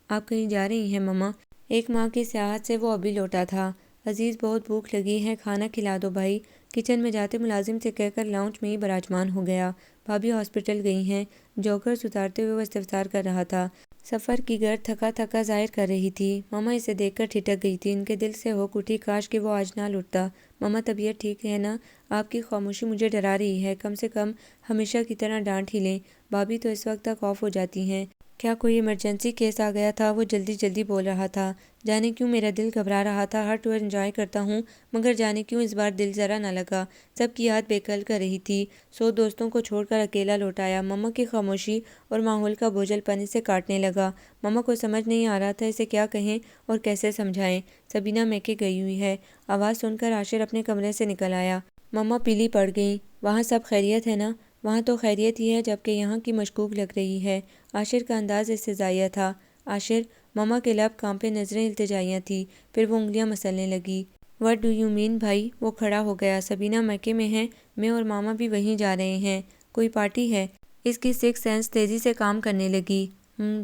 آپ کہیں جا رہی ہیں مما؟ ایک ماں کی سیاحت سے وہ ابھی لوٹا تھا۔ عزیز بہت بھوک لگی ہے، کھانا کھلا دو بھائی۔ کچن میں جاتے ملازم سے کہہ کر لاؤنج میں ہی براجمان ہو گیا۔ بھابھی ہاسپٹل گئی ہیں۔ جوگرز اتارتے ہوئے وہ استفسار کر رہا تھا۔ سفر کی گرد تھکا تھکا ظاہر کر رہی تھی۔ مما اسے دیکھ کر ٹھٹک گئی تھی۔ ان کے دل سے ہوک اٹھی کاش کہ وہ آج نہ لٹتا۔ مما طبیعت ٹھیک ہے نا؟ آپ کی خاموشی مجھے ڈرا رہی ہے، کم سے کم ہمیشہ کی طرح ڈانٹ ہی لیں۔ بھابھی تو اس وقت تک آف ہو جاتی ہیں۔ کیا کوئی ایمرجنسی کیس آ گیا تھا؟ وہ جلدی جلدی بول رہا تھا۔ جانے کیوں میرا دل گھبرا رہا تھا۔ ہر ٹور انجوائے کرتا ہوں مگر جانے کیوں اس بار دل ذرا نہ لگا۔ سب کی یاد بےقل کر رہی تھی۔ 100 دوستوں کو چھوڑ کر اکیلا لوٹ آیا۔ مما کی خاموشی اور ماحول کا بوجھل پن اسے کاٹنے لگا۔ مما کو سمجھ نہیں آ رہا تھا اسے کیا کہیں اور کیسے سمجھائیں۔ سبینہ میکے گئی ہوئی ہے۔ آواز سن کر عاشر اپنے کمرے سے نکل آیا۔ مما پیلی پڑ گئیں۔ وہاں سب خیریت ہے نا؟ وہاں تو خیریت ہی ہے جبکہ یہاں کی مشکوک لگ رہی ہے۔ عاشر کا انداز استہزائیہ تھا۔ عاشر؟ مما کے لب کانپے، نظریں التجائیہ تھیں۔ پھر وہ انگلیاں مسلنے لگی۔ وٹ ڈو یو مین بھائی؟ وہ کھڑا ہو گیا۔ سبینہ میکے میں ہے، میں اور ماما بھی وہیں جا رہے ہیں۔ کوئی پارٹی ہے؟ اس کی سکس سینس تیزی سے کام کرنے لگی۔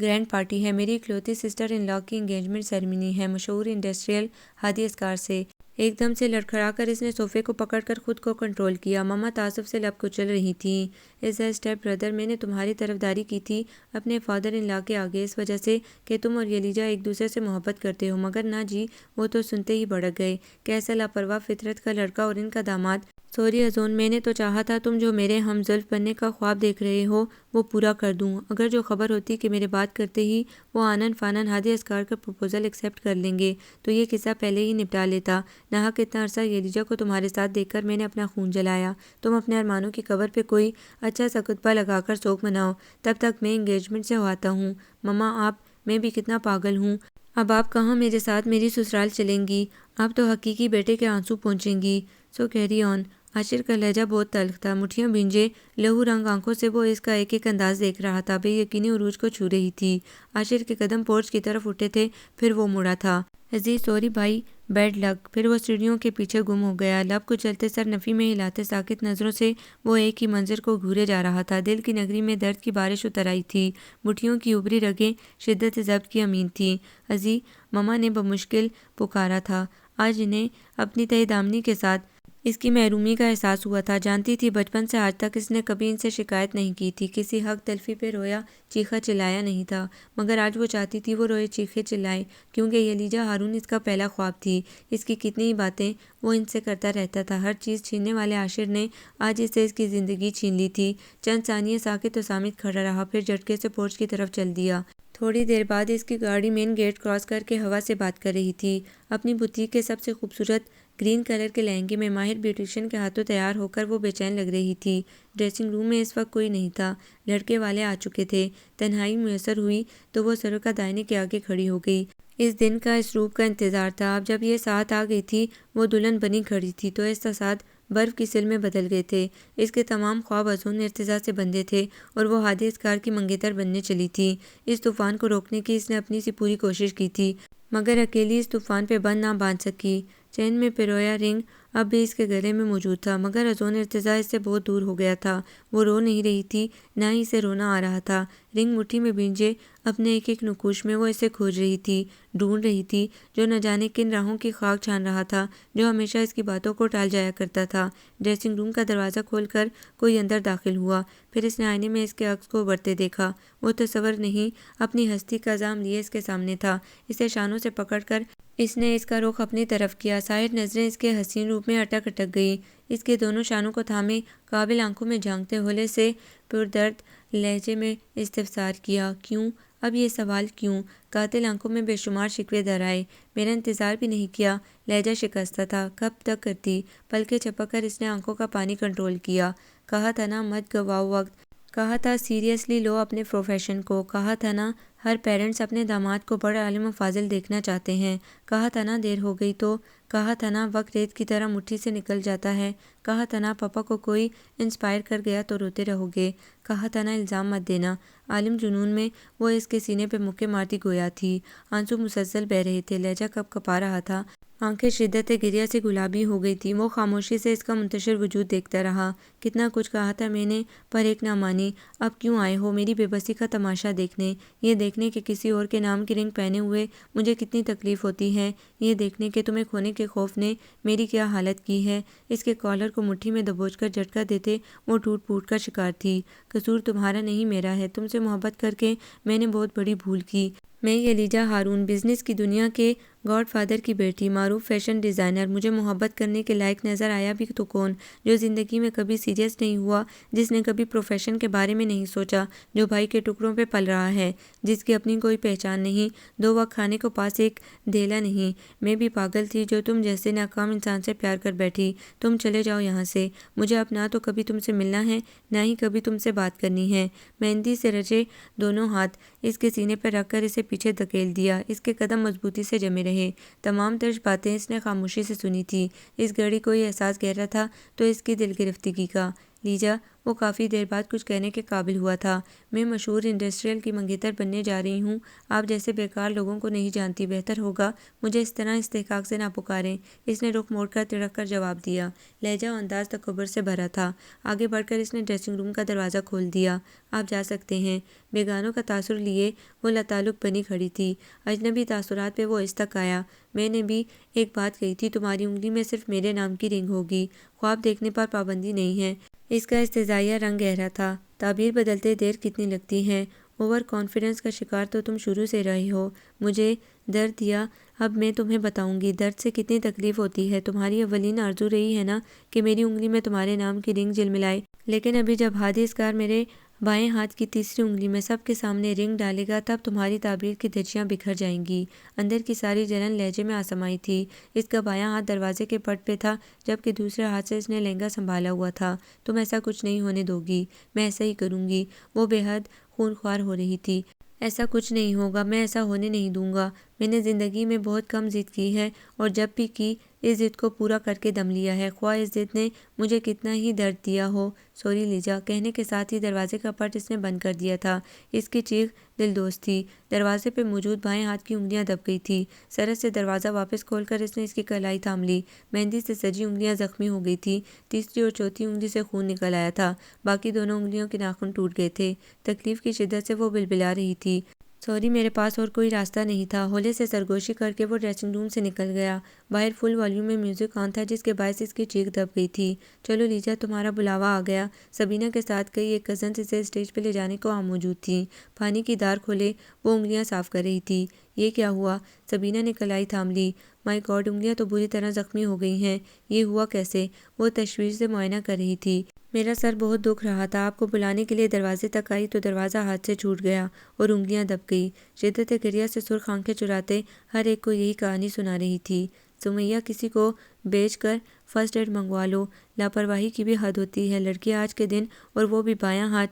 گرینڈ پارٹی ہے، میری اکلوتی سسٹر ان لا کی انگیجمنٹ سیریمنی ہے مشہور انڈسٹریل ہادی اسکار سے۔ ایک دم سے لڑکھڑا کر اس نے صوفے کو پکڑ کر خود کو کنٹرول کیا۔ مما تعصب سے لب کچل رہی تھیں۔ ایز اے اسٹیپ بردر میں نے تمہاری طرفداری کی تھی اپنے فادر ان لا کے آگے، اس وجہ سے کہ تم اور یلیجا ایک دوسرے سے محبت کرتے ہو، مگر نہ جی، وہ تو سنتے ہی بھڑک گئے۔ کیسا لاپرواہ فطرت کا لڑکا اور ان کا داماد۔ سوری ازون، میں نے تو چاہا تھا تم جو میرے ہم زلف بننے کا خواب دیکھ رہے ہو وہ پورا کر دوں۔ اگر جو خبر ہوتی کہ میرے بات کرتے ہی وہ آنن فانن ہادی اسکار کا پروپوزل ایکسیپٹ کر لیں گے تو یہ قصہ پہلے ہی نپٹا لیتا۔ ناحق اتنا عرصہ یلیجا کو تمہارے ساتھ دیکھ کر میں نے اپنا خون جلایا۔ تم اپنے ارمانوں کی قبر پہ کوئی اچھا سا کتبہ لگا کر سوگ مناؤ، تب تک میں انگیجمنٹ سے ہو آتا ہوں۔ مما میں بھی کتنا پاگل ہوں۔ اب آپ کہاں میرے ساتھ میری سسرال چلیں گی؟ اب تو حقیقی بیٹے کے آنسو پہنچیں گی۔ سو کیری آن۔ عاشر کا لہجہ بہت تلخ تھا۔ مٹھیاں بھینجے لہو رنگ آنکھوں سے وہ اس کا ایک ایک انداز دیکھ رہا تھا۔ بے یقینی عروج کو چھو رہی تھی۔ عاشر کے قدم پورچ کی طرف اٹھے تھے، پھر وہ مڑا تھا۔ عزیز سوری بھائی، بیڈ لک۔ پھر وہ سیڑھیوں کے پیچھے گم ہو گیا۔ لب کچلتے، سر نفی میں ہلاتے ساکت نظروں سے وہ ایک ہی منظر کو گھورے جا رہا تھا۔ دل کی نگری میں درد کی بارش اتر آئی تھی۔ مٹھیوں کی ابری رگیں شدت ضبط کی امین تھیں۔ عزیز، مما نے بمشکل پکارا تھا۔ آج انہیں اپنی تہہ دامنی کے ساتھ اس کی محرومی کا احساس ہوا تھا۔ جانتی تھی بچپن سے آج تک اس نے کبھی ان سے شکایت نہیں کی تھی، کسی حق تلفی پہ رویا چیخا چلایا نہیں تھا، مگر آج وہ چاہتی تھی وہ روئے چیخے چلائے، کیونکہ یلیجا ہارون اس کا پہلا خواب تھی۔ اس کی کتنی ہی باتیں وہ ان سے کرتا رہتا تھا۔ ہر چیز چھیننے والے عاشر نے آج اس سے اس کی زندگی چھین لی تھی۔ چند ثانیے ساکت و صامت کھڑا رہا، پھر جھٹکے سے پورچ کی طرف چل دیا۔ تھوڑی دیر بعد اس کی گاڑی مین گیٹ کراس کر کے ہوا سے بات کر رہی تھی۔ اپنی بوتیک کے سب سے خوبصورت گرین کلر کے لہنگے میں ماہر بیوٹیشین کے ہاتھوں تیار ہو کر وہ بے چین لگ رہی تھی۔ ڈریسنگ روم میں اس وقت کوئی نہیں تھا۔ لڑکے والے آ چکے تھے۔ تنہائی میسر ہوئی تو وہ سرو کا دائنے کے آگے کھڑی ہو گئی۔ اس دن کا، اس روپ کا انتظار تھا۔ اب جب یہ ساعت آ گئی تھی، وہ دلہن بنی کھڑی تھی تو اس ساتھ برف کی سل میں بدل گئے تھے۔ اس کے تمام خواب ازون ارتضا سے بندھے تھے اور وہ ہادی اسکار کی منگیتر بننے چلی تھی۔ اس طوفان کو روکنے کی اس نے اپنی سی پوری کوشش کی تھی، مگر اکیلی اس طوفان پہ بند نہ باندھ سکی۔ چین میں پرویا رنگ اب بھی اس کے گلے میں موجود تھا، مگر ازون ارتضا اس سے بہت دور ہو گیا تھا۔ وہ رو نہیں رہی تھی، نہ ہی اسے رونا آ رہا تھا۔ رنگ مٹھی میں بھینجے اپنے ایک ایک نقوش میں وہ اسے کھوج رہی تھی، ڈھونڈ رہی تھی، جو نہ جانے کن راہوں کی خاک چھان رہا تھا، جو ہمیشہ اس کی باتوں کو ٹال جایا کرتا تھا۔ ڈریسنگ روم کا دروازہ کھول کر کوئی اندر داخل ہوا، پھر اس نے آئینے میں اس کے عکس کو ابھرتے دیکھا۔ وہ تصور نہیں، اپنی ہستی کا عزام لیے اس کے سامنے تھا۔ اسے شانوں سے پکڑ کر اس نے اس کا رخ اپنی طرف کیا۔ ساحر نظریں اس کے حسین روپ میں اٹک اٹک گئی۔ اس کے دونوں شانوں کو تھامے قابل آنکھوں میں جھانکتے ہولے سے پردرد لہجے میں استفسار کیا، کیوں؟ اب یہ سوال کیوں؟ قاتل آنکھوں میں بے شمار شکوے در آئے۔ میرا انتظار بھی نہیں کیا؟ لہجہ شکستہ تھا۔ کب تک کرتی؟ پلکیں چپک کر اس نے آنکھوں کا پانی کنٹرول کیا۔ کہا تھا نا مت گواؤ وقت، کہا تھا سیریسلی لو اپنے پروفیشن کو، کہا تھا نا ہر پیرنٹس اپنے داماد کو بڑا عالم و فاضل دیکھنا چاہتے ہیں۔ کہا تھا نا دیر ہو گئی تو، کہا تھا نا وقت ریت کی طرح مٹھی سے نکل جاتا ہے، کہا تھا نا پاپا کو کوئی انسپائر کر گیا تو روتے رہو گے، کہا تھا نا الزام مت دینا۔ عالم جنون میں وہ اس کے سینے پہ مکے مارتی گویا تھی۔ آنسو مسلسل بہہ رہے تھے، لہجہ کپ کپا رہا تھا، آنکھیں شدت گریہ سے گلابی ہو گئی تھیں۔ وہ خاموشی سے اس کا منتشر وجود دیکھتا رہا۔ کتنا کچھ کہا تھا میں نے، پر ایک نہ مانی۔ اب کیوں آئے ہو میری بے بسی کا تماشا دیکھنے؟ یہ دیکھنے کہ کسی اور کے نام کی رنگ پہنے ہوئے مجھے کتنی تکلیف ہوتی ہے، یہ دیکھنے کہ تمہیں کھونے کے خوف نے میری کیا حالت کی ہے۔ اس کے کالر کو مٹھی میں دبوچ کر جھٹکا دیتے وہ ٹوٹ پھوٹ کا شکار تھی۔ قصور تمہارا نہیں میرا ہے، تم سے محبت کر کے میں نے بہت بڑی بھول کی۔ میں یلیجا ہارون، بزنس کی دنیا کے گاڈ فادر کی بیٹی، معروف فیشن ڈیزائنر، مجھے محبت کرنے کے لائق نظر آیا بھی تو کون؟ جو زندگی میں کبھی سیریس نہیں ہوا، جس نے کبھی پروفیشن کے بارے میں نہیں سوچا، جو بھائی کے ٹکڑوں پہ پل رہا ہے، جس کی اپنی کوئی پہچان نہیں، دو وقت کھانے کو پاس ایک دھیلا نہیں۔ میں بھی پاگل تھی جو تم جیسے ناکام انسان سے پیار کر بیٹھی۔ تم چلے جاؤ یہاں سے، مجھے اب نہ تو کبھی تم سے ملنا ہے، نہ ہی کبھی تم سے بات کرنی ہے۔ مہندی سے رچے دونوں ہاتھ اس کے سینے پر رکھ کر اسے پیچھے دھکیل دیا۔ اس کے قدم مضبوطی سے جمے رہے۔ تمام طرز باتیں اس نے خاموشی سے سنی تھی۔ اس گھڑی کوئی احساس گہرا تھا تو اس کی دل گرفتگی کا۔ لیجا، وہ کافی دیر بعد کچھ کہنے کے قابل ہوا تھا۔ میں مشہور انڈسٹریل کی منگیتر بننے جا رہی ہوں، آپ جیسے بیکار لوگوں کو نہیں جانتی، بہتر ہوگا مجھے اس طرح استحقاق سے نہ پکاریں۔ اس نے رخ موڑ کر تڑک کر جواب دیا۔ لہجہ و انداز تکبر سے بھرا تھا۔ آگے بڑھ کر اس نے ڈریسنگ روم کا دروازہ کھول دیا۔ آپ جا سکتے ہیں۔ بیگانوں کا تاثر لیے وہ لاتعلق بنی کھڑی تھی۔ اجنبی تاثرات پہ وہ اس تک آیا۔ میں نے بھی ایک بات کہی تھی، تمہاری انگلی میں صرف میرے نام کی رنگ ہوگی، خواب دیکھنے پر پابندی نہیں ہے۔ اس کا استہزائیہ رنگ گہرا تھا۔ تعبیر بدلتے دیر کتنی لگتی ہے، اوور کانفیڈنس کا شکار تو تم شروع سے رہے ہو۔ مجھے درد دیا، اب میں تمہیں بتاؤں گی درد سے کتنی تکلیف ہوتی ہے۔ تمہاری اولین آرزو رہی ہے نا کہ میری انگلی میں تمہارے نام کی رنگ جلملائے، لیکن ابھی جب ہادی اسکار میرے بائیں ہاتھ کی تیسری انگلی میں سب کے سامنے رنگ ڈالے گا، تب تمہاری تعبیر کی دھجیاں بکھر جائیں گی۔ اندر کی ساری جلن لہجے میں آسمائی تھی۔ اس کا بایاں ہاتھ دروازے کے پٹ پہ تھا، جبکہ دوسرے ہاتھ سے اس نے لہنگا سنبھالا ہوا تھا۔ تم ایسا کچھ نہیں ہونے دو گی، میں ایسا ہی کروں گی۔ وہ بے حد خونخوار ہو رہی تھی۔ ایسا کچھ نہیں ہوگا، میں ایسا ہونے نہیں دوں گا۔ میں نے زندگی میں بہت کم ضد کی ہے، اور جب بھی کی اس ضد کو پورا کر کے دم لیا ہے، خواہ اس ضد نے مجھے کتنا ہی درد دیا ہو۔ سوری لیجا، کہنے کے ساتھ ہی دروازے کا پٹ اس نے بند کر دیا تھا۔ اس کی چیخ دلدوز تھی۔ دروازے پہ موجود بائیں ہاتھ کی انگلیاں دب گئی تھی۔ سرعت سے دروازہ واپس کھول کر اس نے اس کی کلائی تھام لی۔ مہندی سے سجی انگلیاں زخمی ہو گئی تھیں۔ تیسری اور چوتھی انگلی سے خون نکل آیا تھا، باقی دونوں انگلیوں کے ناخن ٹوٹ گئے تھے۔ تکلیف کی شدت سے وہ بلبلا رہی تھی۔ سوری، میرے پاس اور کوئی راستہ نہیں تھا۔ ہولے سے سرگوشی کر کے وہ ڈریسنگ روم سے نکل گیا۔ باہر فل والیوم میں میوزک آن تھا، جس کے باعث اس کی چیخ دب گئی تھی۔ چلو لیجا، تمہارا بلاوا آ گیا۔ سبینہ کے ساتھ کئی ایک کزنز اسے اسٹیج پہ لے جانے کو موجود تھیں۔ پانی کی دار کھولے وہ انگلیاں صاف کر رہی تھی۔ یہ کیا ہوا؟ سبینہ نے کلائی تھام لی۔ مائی گاڈ، انگلیاں تو بری طرح زخمی ہو گئی ہیں۔ یہ ہوا کیسے؟ وہ تشویش سے معائنہ کر رہی تھی۔ میرا سر بہت دکھ رہا تھا، آپ کو بلانے کے لیے دروازے تک آئی تو دروازہ ہاتھ سے چھوٹ گیا اور انگلیاں دب گئی۔ شدت گریہ سے سرخ آنکھیں چراتے ہر ایک کو یہی کہانی سنا رہی تھی۔ سمیہ، کسی کو بھیج کر فرسٹ ایڈ منگوا لو، لاپرواہی کی بھی حد ہوتی ہے۔ لڑکی آج کے دن، اور وہ بھی بایاں ہاتھ۔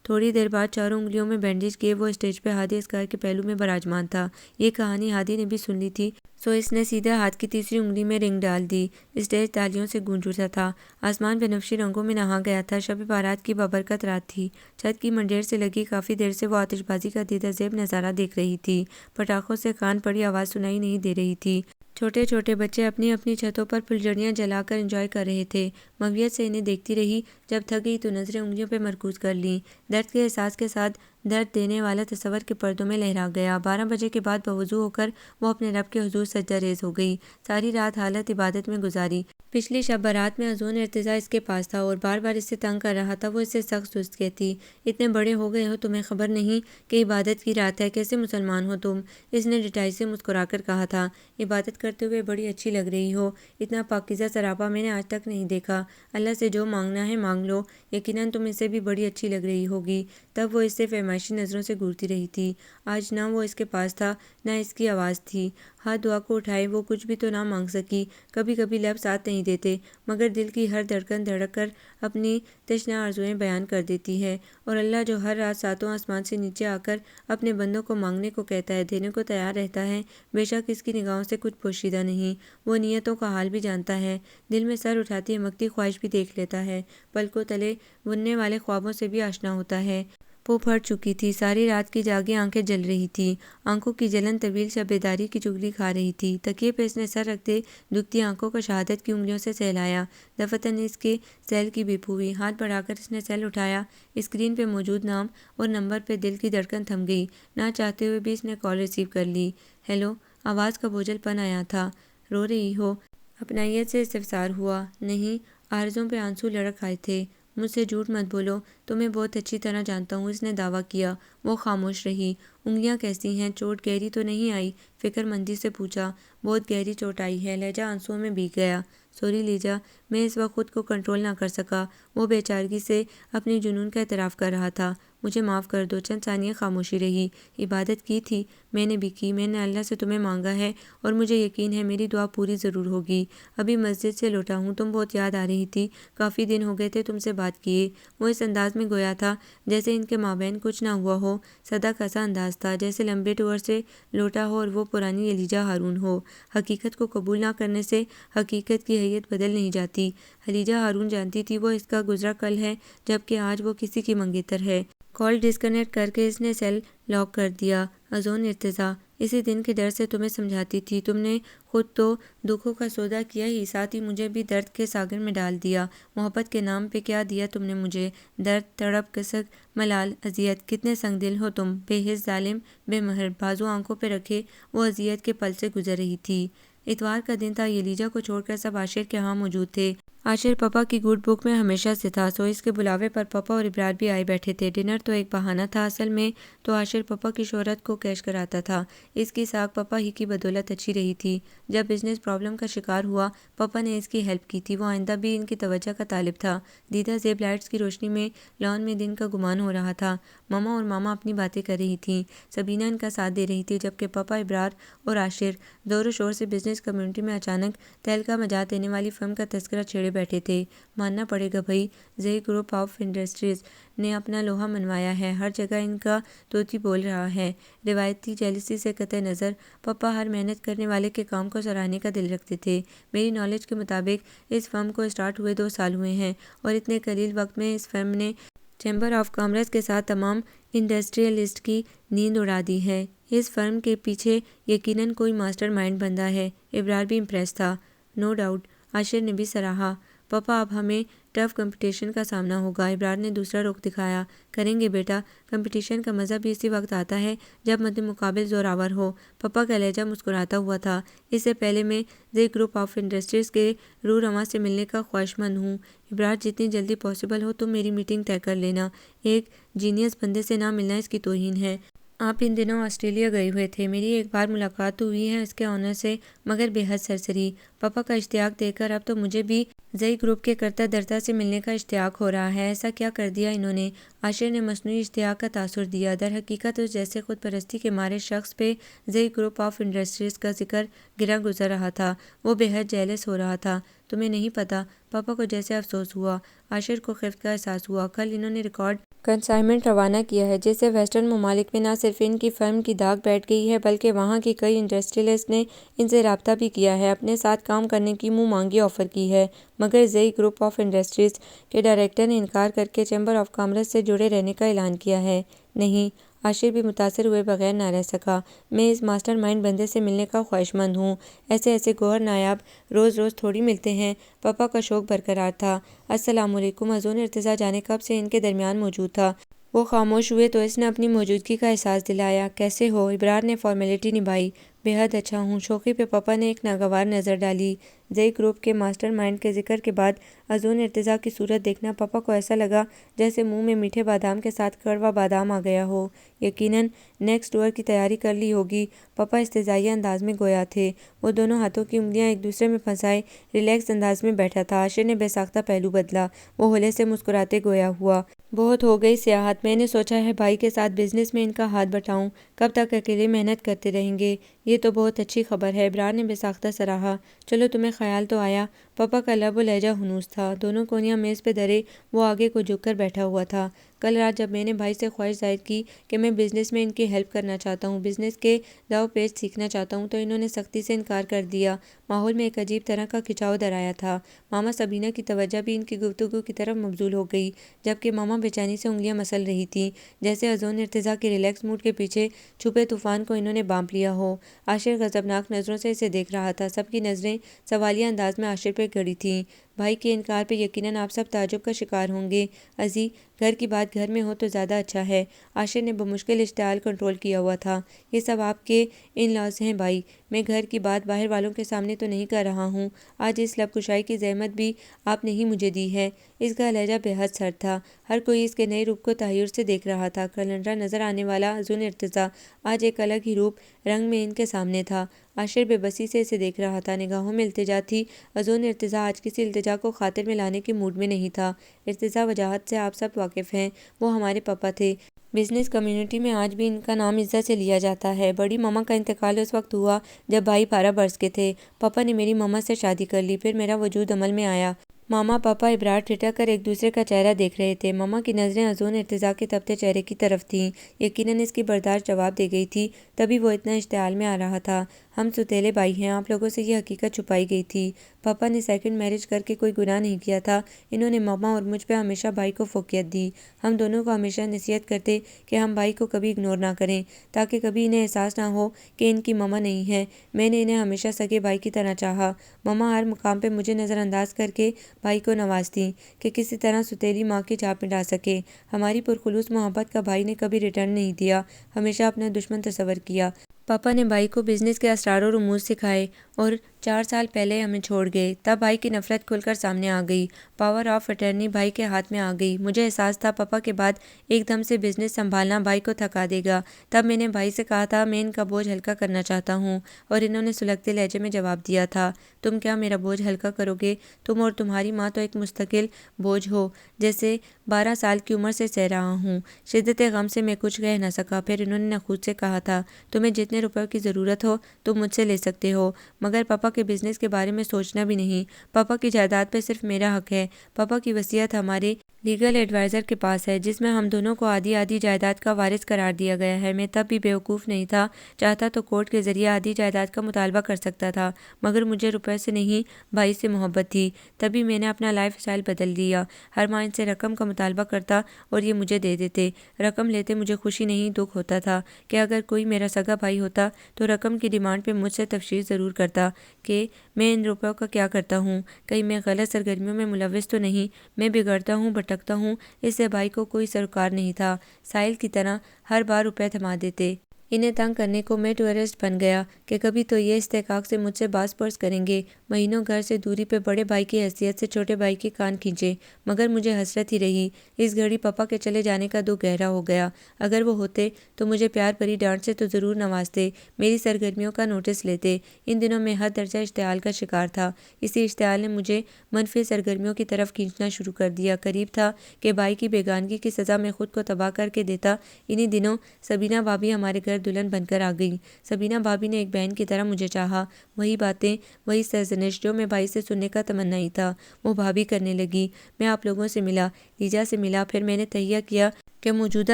تھوڑی دیر بعد چاروں انگلیوں میں بینڈیج کیے وہ اسٹیج پہ ہادی اسکار کے پہلو میں براجمان تھا۔ یہ کہانی ہادی نے بھی سن لی تھی، سو اس نے سیدھے ہاتھ کی تیسری انگلی میں رنگ ڈال دی۔ اسٹیج تالیوں سے گونج اٹھا تھا۔ آسمان بنفشی رنگوں میں نہا گیا تھا۔ شب بارات کی بابرکت رات تھی۔ چھت کی منڈیر سے لگی کافی دیر سے وہ آتش بازی کا دیدہ زیب نظارہ دیکھ رہی تھی۔ پٹاخوں سے کان پڑی آواز سنائی نہیں دے رہی تھی۔ چھوٹے چھوٹے بچے اپنی اپنی چھتوں پر پھلجھڑیاں جلا کر انجوائے کر رہے تھے۔ مغویت سے انہیں دیکھتی رہی۔ جب تھک گئی تو نظریں انگلیوں پہ مرکوز کر لیں۔ درد کے احساس کے ساتھ درد دینے والا تصور کے پردوں میں لہرا گیا۔ 12 بجے کے بعد بوضو ہو کر وہ اپنے رب کے حضور سجدہ ریز ہو گئی۔ ساری رات حالت عبادت میں گزاری۔ پچھلی شب برات میں اذون ارتجاع اس کے پاس تھا اور بار بار اس سے تنگ کر رہا تھا۔ وہ اس سے سخت سست کہتی، اتنے بڑے ہو گئے ہو، تمہیں خبر نہیں کہ عبادت کی رات ہے؟ کیسے مسلمان ہو تم؟ اس نے ڈٹائی سے مسکرا کر کہا تھا۔ عبادت کرتے ہوئے بڑی اچھی لگ رہی ہو، اتنا پاکیزہ سراپا میں نے آج تک نہیں دیکھا۔ اللہ سے جو مانگنا ہے مانگ لو، یقیناً تم اس سے بھی بڑی اچھی لگ رہی ہوگی۔ تب وہ اس سے آزمائشی نظروں سے گھورتی رہی تھی۔ آج نہ وہ اس کے پاس تھا، نہ اس کی آواز تھی۔ ہاتھ دعا کو اٹھائے وہ کچھ بھی تو نہ مانگ سکی۔ کبھی کبھی لب ساتھ نہیں دیتے، مگر دل کی ہر دھڑکن دھڑک کر اپنی تشنہ آرزوئیں بیان کر دیتی ہے۔ اور اللہ جو ہر رات ساتوں آسمان سے نیچے آ کر اپنے بندوں کو مانگنے کو کہتا ہے، دینے کو تیار رہتا ہے، بے شک اس کی نگاہوں سے کچھ پوشیدہ نہیں۔ وہ نیتوں کا حال بھی جانتا ہے، دل میں سر اٹھاتی امکتی خواہش بھی دیکھ لیتا ہے، پلکوں تلے بننے والے خوابوں سے بھی آشنا ہوتا ہے۔ وہ پھٹ چکی تھی، ساری رات کی جاگی آنکھیں جل رہی تھی، آنکھوں کی جلن طویل شب بیداری کی چغلی کھا رہی تھی۔ تکیے پہ اس نے سر رکھتے دکھتی آنکھوں کو شہادت کی انگلیوں سے سہلایا۔ دفعتاً اس کے سیل کی بیپ ہوئی، ہاتھ بڑھا کر اس نے سیل اٹھایا۔ اسکرین پہ موجود نام اور نمبر پہ دل کی دھڑکن تھم گئی، نہ چاہتے ہوئے بھی اس نے کال ریسیو کر لی۔ ہیلو، آواز کا بوجھل پن آیا تھا۔ رو رہی ہو؟ اپنائیت سے استفسار ہوا۔ نہیں، آرزوں پہ آنسو لڑک آئے تھے۔ مجھ سے جھوٹ مت بولو، تمہیں بہت اچھی طرح جانتا ہوں، اس نے دعویٰ کیا۔ وہ خاموش رہی۔ انگلیاں کیسی ہیں؟ چوٹ گہری تو نہیں آئی؟ فکر مندی سے پوچھا۔ بہت گہری چوٹ آئی ہے، لہجہ آنسوؤں میں بھیگ گیا۔ سوری لیجا، میں اس وقت خود کو کنٹرول نہ کر سکا۔ وہ بے چارگی سے اپنے جنون کا اعتراف کر رہا تھا۔ مجھے معاف کر دو۔ چند ثانیے خاموشی رہی۔ عبادت کی تھی؟ میں نے بھی کی، میں نے اللہ سے تمہیں مانگا ہے اور مجھے یقین ہے میری دعا پوری ضرور ہوگی۔ ابھی مسجد سے لوٹا ہوں، تم بہت یاد آ رہی تھی، کافی دن ہو گئے تھے تم سے بات کیے۔ وہ اس انداز میں گویا تھا جیسے ان کے مابین کچھ نہ ہوا ہو، سدا کسا انداز تھا جیسے لمبے ٹور سے لوٹا ہو اور وہ پرانی علیجہ ہارون ہو۔ حقیقت کو قبول نہ کرنے سے حقیقت کی حیت بدل نہیں جاتی۔ علیجہ ہارون جانتی تھی وہ اس کا گزرا کل ہے، جبکہ آج وہ کسی کی منگیتر ہے۔ کال ڈسکنیکٹ کر کے اس نے سیل لاک کر دیا۔ اذون ارتضیٰ، اسی دن کے ڈر سے تمہیں سمجھاتی تھی، تم نے خود تو دکھوں کا سودا کیا ہی، ساتھ ہی مجھے بھی درد کے ساگر میں ڈال دیا۔ محبت کے نام پہ کیا دیا تم نے مجھے؟ درد، تڑپ، کسک، ملال، اذیت۔ کتنے سنگ دل ہو تم، بے حس، ظالم، بے مہر۔ بازو آنکھوں پہ رکھے وہ اذیت کے پل سے گزر رہی تھی۔ اتوار کا دن تھا، یلیجا کو چھوڑ کر سب عاشر کے ہاں موجود تھے۔ عاشر پپا کی گڈ بک میں ہمیشہ سے تھا، سو اس کے بلاوے پر پپا اور ابرار بھی آئے بیٹھے تھے۔ ڈنر تو ایک بہانہ تھا، اصل میں تو عاشر پپا کی شہرت کو کیش کراتا تھا۔ اس کی ساکھ پپا ہی کی بدولت اچھی رہی تھی۔ جب بزنس پرابلم کا شکار ہوا، پپا نے اس کی ہیلپ کی تھی، وہ آئندہ بھی ان کی توجہ کا طالب تھا۔ دیدہ زیب لائٹس کی روشنی میں لان میں دن کا گمان ہو رہا تھا۔ مما اور ماما اپنی باتیں کر رہی تھیں، سبینہ ان کا ساتھ دے رہی تھی، جبکہ پپا، ابرار اور عاشر زور و شور سے بزنس کمیونٹی میں اچانک تہلکہ مچا دینے والی فرم کا تذکرہ چھیڑے بیٹھے تھے۔ ماننا پڑے گا بھائی، زئی گروپ آف انڈسٹریز نے اپنا لوہا منوایا ہے، ہر جگہ ان کا طوطی بول رہا ہے۔ روایتی جیلسی سے قطع نظر، پپا ہر محنت کرنے والے کے کام کو سراہنے کا دل رکھتے تھے۔ میری نالج کے مطابق اس فرم کو اسٹارٹ ہوئے 2 سال ہوئے ہیں، اور اتنے قلیل وقت میں اس فرم نے چیمبر آف کامرس کے ساتھ تمام انڈسٹریلسٹ کی نیند اڑا دی ہے۔ اس فرم کے پیچھے یقیناً کوئی ماسٹر مائنڈ بندہ ہے۔ ابرار بھی امپریس تھا۔ نو ڈاؤٹ، عاشر نے بھی سراہا۔ پپا، اب ہمیں ٹف کمپٹیشن کا سامنا ہوگا۔ ابرار نے دوسرا رخ دکھایا۔ کریں گے بیٹا، کمپٹیشن کا مزہ بھی اسی وقت آتا ہے جب مد مقابل زوراور ہو۔ پپا کا لہجہ مسکراتا ہوا تھا۔ اس سے پہلے میں زئی گروپ آف انڈسٹریز کے روح رواں سے ملنے کا خواہشمند ہوں۔ ابرار، جتنی جلدی پاسبل ہو تم میری میٹنگ طے کر لینا۔ ایک جینیس بندے سے نہ ملنا اس کی توہین ہے۔ آپ ان دنوں آسٹریلیا گئے ہوئے تھے، میری ایک بار ملاقات تو ہوئی ہے اس کے آنر سے، مگر بے حد سرسری۔ پپا کا اشتیاق دیکھ کر اب تو مجھے بھی زئی گروپ کے کرتا دھرتا سے ملنے کا اشتیاق ہو رہا ہے۔ ایسا کیا کر دیا انہوں نے؟ عاشر نے مصنوعی اشتیاق کا تاثر دیا۔ در حقیقت اس جیسے خود پرستی کے مارے شخص پہ زئی گروپ آف انڈسٹریز کا ذکر گرا گزر رہا تھا۔ وہ بے حد جیلس ہو رہا تھا۔ تمہیں نہیں پتا؟ پپا کو جیسے افسوس ہوا۔ عاشر کو خفت کا احساس ہوا۔ کل انہوں نے ریکارڈ کنسائنمنٹ روانہ کیا ہے، جس سے ویسٹرن ممالک میں نہ صرف ان کی فرم کی داغ بیٹھ گئی ہے، بلکہ وہاں کی کئی انڈسٹریلسٹ نے ان سے رابطہ بھی کیا ہے، اپنے ساتھ کام کرنے کی منہ مانگی آفر کی ہے۔ مگر زئی گروپ آف انڈسٹریز کے ڈائریکٹر نے انکار کر کے چیمبر آف کامرس سے جڑے رہنے کا اعلان کیا ہے۔ نہیں، عاشر بھی متاثر ہوئے بغیر نہ رہ سکا۔ میں اس ماسٹر مائنڈ بندے سے ملنے کا خواہشمند ہوں۔ ایسے گوہر نایاب روز روز تھوڑی ملتے ہیں۔ پپا کا شوق برقرار تھا۔ السلام علیکم۔ اذون ارتضیٰ جانے کب سے ان کے درمیان موجود تھا۔ وہ خاموش ہوئے تو اس نے اپنی موجودگی کا احساس دلایا۔ کیسے ہو؟ ابرار نے فارمیلٹی نبھائی۔ بے حد اچھا ہوں۔ شوخی پہ پپا نے ایک ناگوار نظر ڈالی۔ زئی گروپ کے ماسٹر مائنڈ کے ذکر کے بعد اذون ارتضیٰ کی صورت دیکھنا پاپا کو ایسا لگا جیسے منہ میں میٹھے بادام کے ساتھ کڑوا بادام آ گیا ہو۔ یقیناً نیکسٹ ٹور کی تیاری کر لی ہوگی، پاپا استہزائیہ انداز میں گویا تھے۔ وہ دونوں ہاتھوں کی انگلیاں ایک دوسرے میں پھنسائے ریلیکس انداز میں بیٹھا تھا۔ عاشر نے بے ساختہ پہلو بدلا، وہ ہولے سے مسکراتے گویا ہوا، بہت ہو گئی سیاحت، میں نے سوچا ہے بھائی کے ساتھ بزنس میں ان کا ہاتھ بٹاؤں، کب تک اکیلے محنت کرتے رہیں گے؟ یہ تو بہت اچھی خبر ہے، ابرار نے بے ساختہ سراہا۔ چلو تمہیں خیال تو آیا۔ پاپا کا لب و لہجہ ہنوس تھا، دونوں کونیاں میز پہ دھرے وہ آگے کو جھک کر بیٹھا ہوا تھا۔ کل رات جب میں نے بھائی سے خواہش ظاہر کی کہ میں بزنس میں ان کی ہیلپ کرنا چاہتا ہوں، بزنس کے داؤ پیچ سیکھنا چاہتا ہوں، تو انہوں نے سختی سے انکار کر دیا۔ ماحول میں ایک عجیب طرح کا کھچاؤ در آیا تھا۔ ماما سبینہ کی توجہ بھی ان کی گفتگو کی طرف مبذول ہو گئی، جبکہ ماما بے چینی سے انگلیاں مسل رہی تھیں، جیسے اذون ارتضیٰ کے ریلیکس موڈ کے پیچھے چھپے طوفان کو انہوں نے بانپ لیا ہو۔ عاشر غضبناک نظروں سے اسے دیکھ رہا تھا، سب کی نظریں سوالیہ انداز میں عاشر پہ گڑی تھیں۔ بھائی کے انکار پہ یقیناً آپ سب تعجب کا شکار ہوں گے ازی، گھر کی بات گھر میں ہو تو زیادہ اچھا ہے۔ عاشر نے بمشکل اشتعال کنٹرول کیا ہوا تھا۔ یہ سب آپ کے ان لاز ہیں بھائی، میں گھر کی بات باہر والوں کے سامنے تو نہیں کر رہا ہوں۔ آج اس لب کشائی کی زحمت بھی آپ نے ہی مجھے دی ہے۔ اس کا لہجہ بے حد سرد تھا، ہر کوئی اس کے نئے روپ کو تحیر سے دیکھ رہا تھا۔ کلندرا نظر آنے والا اذون ارتضیٰ آج ایک الگ ہی روپ رنگ میں ان کے سامنے تھا۔ عاشر بے بسی سے اسے دیکھ رہا تھا، نگاہوں میں التجا تھی۔ اذون ارتضیٰ آج کسی التجا کو خاطر میں لانے کے موڈ میں نہیں تھا۔ ارتضیٰ، وجاہت سے آپ سب واقف ہیں، وہ ہمارے پاپا تھے۔ بزنس کمیونٹی میں آج بھی ان کا نام عزت سے لیا جاتا ہے۔ بڑی ماما کا انتقال اس وقت ہوا جب بھائی 12 برس کے تھے۔ پاپا نے میری ماما سے شادی کر لی، پھر میرا وجود عمل میں آیا۔ ماما پاپا ابرار ٹھٹک کر ایک دوسرے کا چہرہ دیکھ رہے تھے۔ ماما کی نظریں اذون ارتضیٰ کے تپتے چہرے کی طرف تھیں۔ یقیناً اس کی برداشت جواب دے گئی تھی، تبھی وہ اتنا اشتعال میں آ رہا تھا۔ ہم سوتیلے بھائی ہیں، آپ لوگوں سے یہ حقیقت چھپائی گئی تھی۔ پاپا نے سیکنڈ میرج کر کے کوئی گناہ نہیں کیا تھا، انہوں نے ماما اور مجھ پہ ہمیشہ بھائی کو فوقیت دی۔ ہم دونوں کو ہمیشہ نصیحت کرتے کہ ہم بھائی کو کبھی اگنور نہ کریں، تاکہ کبھی انہیں احساس نہ ہو کہ ان کی ماما نہیں ہے۔ میں نے انہیں ہمیشہ سگے بھائی کی طرح چاہا۔ ماما ہر مقام پہ مجھے نظر انداز کر کے بھائی کو نوازتیں کہ کسی طرح سوتیلی ماں کی چھاپ مٹا سکے۔ ہماری پرخلوص محبت کا بھائی نے کبھی ریٹرن نہیں دیا، ہمیشہ اپنا دشمن تصور کیا۔ پاپا نے بھائی کو بزنس کے اسرار و رموز سکھائے اور 4 سال پہلے ہمیں چھوڑ گئے، تب بھائی کی نفرت کھل کر سامنے آ گئی۔ پاور آف اٹرنی بھائی کے ہاتھ میں آ گئی۔ مجھے احساس تھا پاپا کے بعد ایک دم سے بزنس سنبھالنا بھائی کو تھکا دے گا۔ تب میں نے بھائی سے کہا تھا میں ان کا بوجھ ہلکا کرنا چاہتا ہوں، اور انہوں نے سلگتے لہجے میں جواب دیا تھا، تم کیا میرا بوجھ ہلکا کرو گے؟ تم اور تمہاری ماں تو ایک مستقل بوجھ ہو، جیسے 12 سال کی عمر سے سہ رہا ہوں۔ شدت غم سے میں کچھ کہہ نہ سکا۔ پھر انہوں نے نخوت سے کہا تھا، تمہیں جتنے روپے کی ضرورت ہو تم مجھ سے لے سکتے ہو، مگر پاپا کے بزنس کے بارے میں سوچنا بھی نہیں۔ پاپا کی جائیداد پہ صرف میرا حق ہے۔ پاپا کی وصیت ہمارے لیگل ایڈوائزر کے پاس ہے، جس میں ہم دونوں کو آدھی آدھی جائیداد کا وارث قرار دیا گیا ہے۔ میں تب بھی بیوقوف نہیں تھا، چاہتا تو کورٹ کے ذریعے آدھی جائیداد کا مطالبہ کر سکتا تھا، مگر مجھے روپے سے نہیں بھائی سے محبت تھی۔ تبھی میں نے اپنا لائف اسٹائل بدل دیا۔ ہر ماہ ان سے رقم کا مطالبہ کرتا اور یہ مجھے دے دیتے۔ رقم لیتے مجھے خوشی نہیں دکھ ہوتا تھا کہ اگر کوئی میرا سگا بھائی ہوتا تو رقم کی ڈیمانڈ پہ مجھ سے تفتیش ضرور کرتا کہ میں ان روپوں کا کیا کرتا ہوں، کہیں میں غلط سرگرمیوں میں ملوث تو نہیں، میں بگڑتا ہوں بھٹکتا ہوں۔ اس سے بھائی کو کوئی سروکار نہیں تھا، سائل کی طرح ہر بار روپے تھما دیتے۔ انہیں تنگ کرنے کو میں ٹورسٹ بن گیا کہ کبھی تو یہ استحقاق سے مجھ سے باز پرس کریں گے، مہینوں گھر سے دوری پہ بڑے بھائی کی حیثیت سے چھوٹے بھائی کے کان کھینچے، مگر مجھے حسرت ہی رہی۔ اس گھڑی پاپا کے چلے جانے کا دکھ گہرا ہو گیا۔ اگر وہ ہوتے تو مجھے پیار بھری ڈانٹ سے تو ضرور نوازتے، میری سرگرمیوں کا نوٹس لیتے۔ ان دنوں میں حد درجہ اشتعال کا شکار تھا، اسی اشتعال نے مجھے منفی سرگرمیوں کی طرف کھینچنا شروع کر دیا۔ قریب تھا کہ بھائی کی بیگانگی کی سزا میں خود کو تباہ کر کے دیتا۔ انہی دنوں سبینہ بھابھی ہمارے گھر دلہن بن کر آ گئیں۔ سبینہ بھابھی نے ایک بہن کی طرح مجھے چاہا، وہی باتیں، وہی سرزنش جو میں بھائی سے سننے کا تمنائی تھا، وہ بھابھی کرنے لگی۔ میں آپ لوگوں سے ملا، لیجا سے ملا، پھر میں نے تہیہ کیا کہ موجودہ